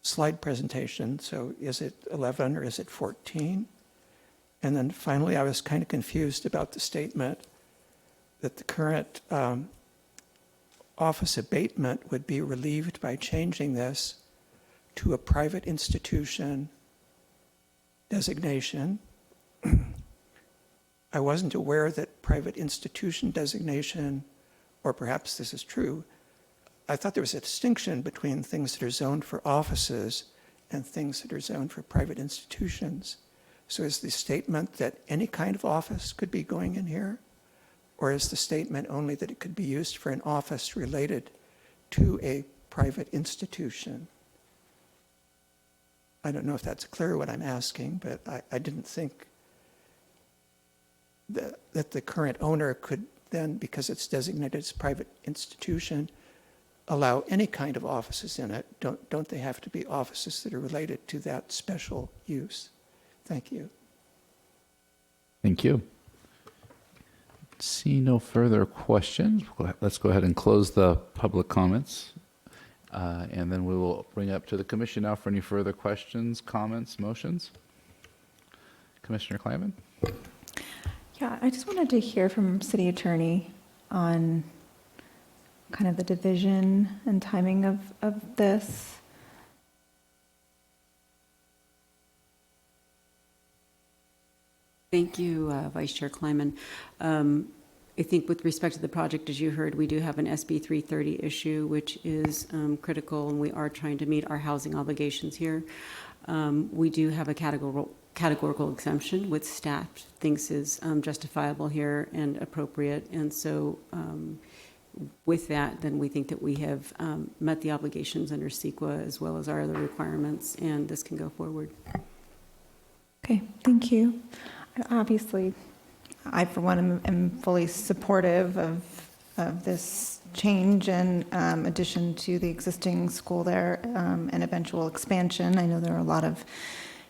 slide presentation. So is it 11 or is it 14? And then finally, I was kind of confused about the statement that the current office abatement would be relieved by changing this to a private institution designation. I wasn't aware that private institution designation, or perhaps this is true, I thought there was a distinction between things that are zoned for offices and things that are zoned for private institutions. So is the statement that any kind of office could be going in here? Or is the statement only that it could be used for an office related to a private institution? I don't know if that's clear what I'm asking, but I didn't think that the current owner could then, because it's designated as private institution, allow any kind of offices in it. Don't they have to be offices that are related to that special use? Thank you. Thank you. See no further questions. Let's go ahead and close the public comments. And then we will bring it up to the commission now for any further questions, comments, motions. Commissioner Kleiman? Yeah, I just wanted to hear from City Attorney on kind of the division and timing of this. Thank you, Vice Chair Kleiman. I think with respect to the project, as you heard, we do have an SB 330 issue, which is critical, and we are trying to meet our housing obligations here. We do have a categorical exemption, which staff thinks is justifiable here and appropriate. And so with that, then we think that we have met the obligations under CEQA as well as our other requirements, and this can go forward. Okay, thank you. Obviously, I, for one, am fully supportive of this change and addition to the existing school there and eventual expansion. I know there are a lot of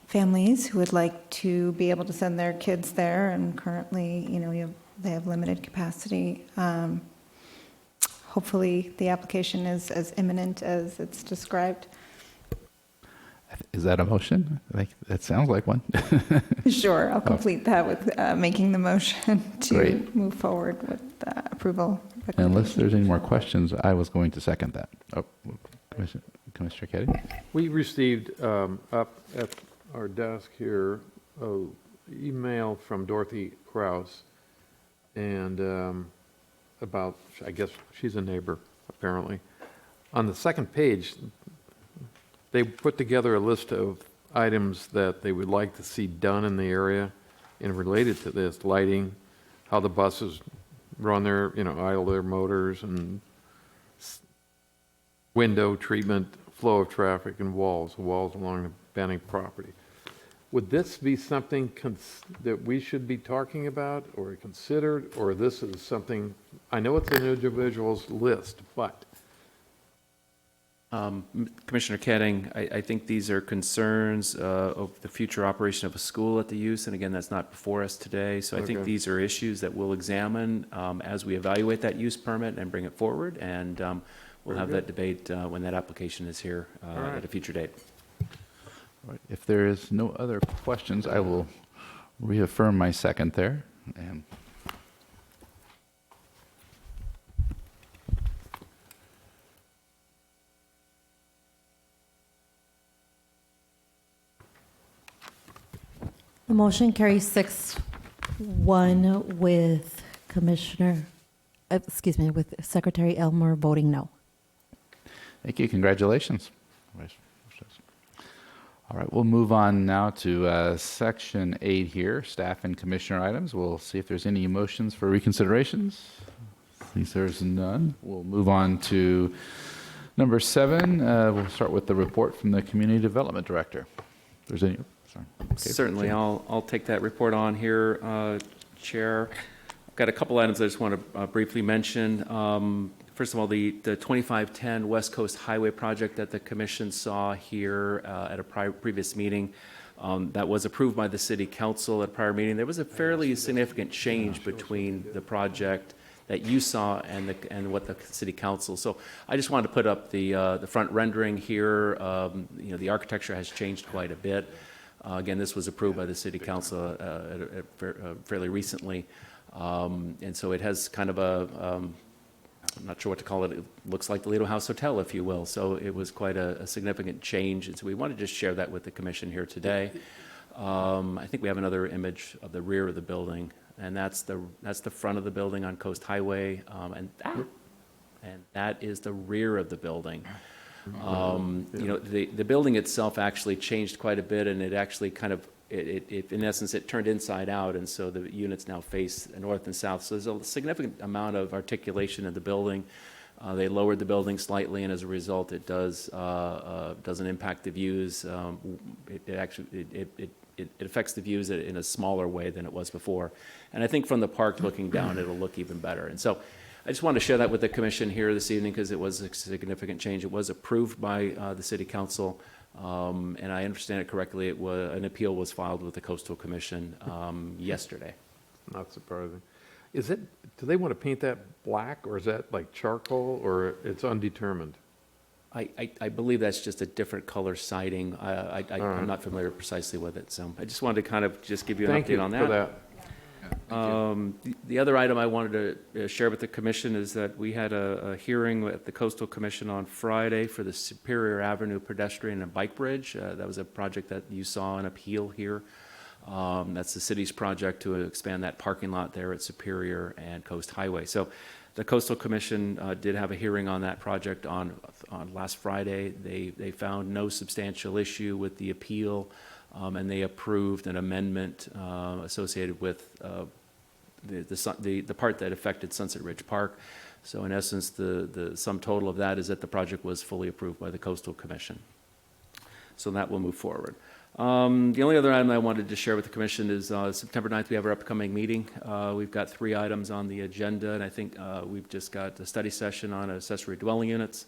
families who would like to be able to send their kids there, and currently, they have limited capacity. Hopefully, the application is as imminent as it's described. Is that a motion? That sounds like one. Sure, I'll complete that with making the motion to Great. move forward with approval. Unless there's any more questions, I was going to second that. Oh, Commissioner Keddy? We received up at our desk here an email from Dorothy Krause and about, I guess she's a neighbor apparently. On the second page, they put together a list of items that they would like to see done in the area and related to this, lighting, how the buses run their, idle their motors, and window treatment, flow of traffic, and walls along the Banning property. Would this be something that we should be talking about or considered, or this is something, I know it's an individual's list, but Commissioner Ketting, I think these are concerns of the future operation of a school at the use, and again, that's not before us today. So I think Okay. these are issues that we'll examine as we evaluate that use permit and bring it forward, and we'll have that debate when that application is here at a future date. All right. If there is no other questions, I will reaffirm my second there. And The motion carries 6-1 with with Secretary Elmer voting no. thank you. Congratulations. All right, we'll move on now to Section 8 here, staff and commissioner items. We'll see if there's any motions for reconsiderations. Since there's none, we'll move on to number 7. We'll start with the report from the Community Development Director. If there's any, sorry. Okay. Certainly, I'll take that report on here, Chair. I've got a couple items I just want to briefly mention. First of all, the 2510 West Coast Highway project that the Commission saw here at a previous meeting. That was approved by the city council at a prior meeting. There was a fairly significant change between the project that you saw and what the city council. So I just wanted to put up the front rendering here. The architecture has changed quite a bit. Again, this was approved by the city council fairly recently. And so it has kind of I'm not sure what to call it. It looks like the Lido House Hotel, if you will. So it was quite a significant change. And so we wanted to just share that with the commission here today. I think we have another image of the rear of the building, and that's the front of the building on Coast Highway, and that is the rear of the building. The building itself actually changed quite a bit, and it actually kind of in essence, it turned inside out, and so the units now face north and south. So there's a significant amount of articulation in the building. They lowered the building slightly, and as a result, it doesn't impact the views. It affects the views in a smaller way than it was before. And I think from the park looking down, it'll look even better. And so I just wanted to share that with the commission here this evening because it was a significant change. It was approved by the city council. And I understand it correctly, an appeal was filed with the Coastal Commission yesterday. Not surprising. Do they want to paint that black, or is that like charcoal, or it's undetermined? I believe that's just a different color siding. I'm not familiar precisely with it, so I just wanted to kind of just give you an update on that. Thank you for that. The other item I wanted to share with the commission is that we had a hearing at the Coastal Commission on Friday for the Superior Avenue pedestrian and bike bridge. That was a project that you saw an appeal here. That's the city's project to expand that parking lot there at Superior and Coast Highway. So the Coastal Commission did have a hearing on that project on last Friday. They found no substantial issue with the appeal. And they approved an amendment associated with the part that affected Sunset Ridge Park. So in essence, the sum total of that is that the project was fully approved by the Coastal Commission. So that will move forward. The only other item I wanted to share with the commission is September 9th, we have our upcoming meeting. We've got 3 items on the agenda, and I think we've just got a study session on accessory dwelling units.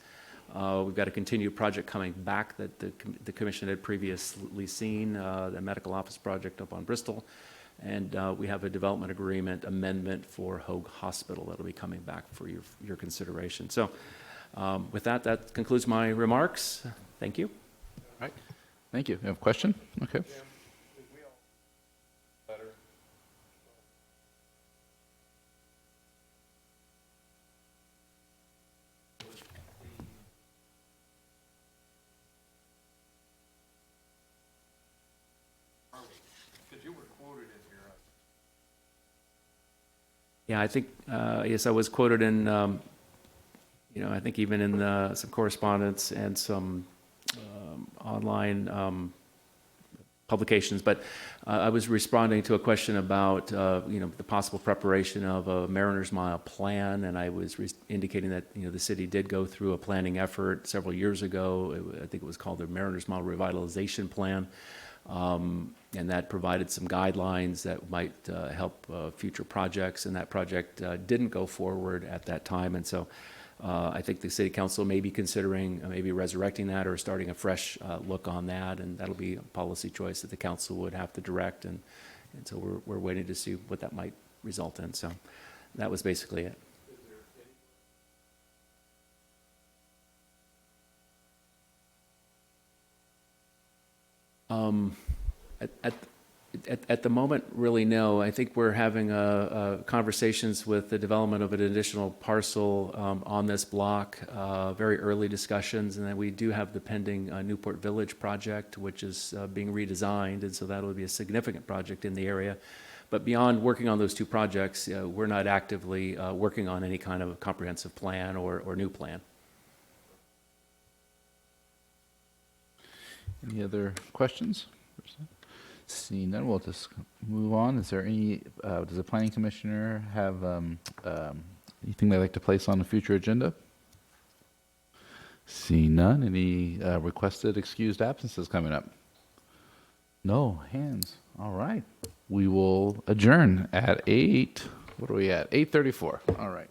We've got a continued project coming back that the commission had previously seen, the medical office project up on Bristol. And we have a development agreement amendment for Hoag Hospital that'll be coming back for your consideration. So with that concludes my remarks. Thank you. All right. Thank you. You have a question? Okay. Yeah, I think, yes, I was quoted in, I think even in some correspondence and some online publications, but I was responding to a question about, the possible preparation of a Mariners Mile plan, and I was indicating that, the city did go through a planning effort several years ago. I think it was called the Mariners Mile Revitalization Plan. And that provided some guidelines that might help future projects, and that project didn't go forward at that time. And so I think the city council may be considering maybe resurrecting that or starting a fresh look on that, and that'll be a policy choice that the council would have to direct. And so we're waiting to see what that might result in. So that was basically it. At the moment, really, no. I think we're having conversations with the development of an additional parcel on this block, very early discussions, and then we do have the pending Newport Village project, which is being redesigned, and so that will be a significant project in the area. But beyond working on those 2 projects, we're not actively working on any kind of comprehensive plan or new plan. Any other questions? Seeing none, we'll just move on. Is there any, does the planning commissioner have anything they'd like to place on the future agenda? Seeing none, any requested excused absences coming up? No hands. All right. We will adjourn at 8, what are we at? 8:34. All right.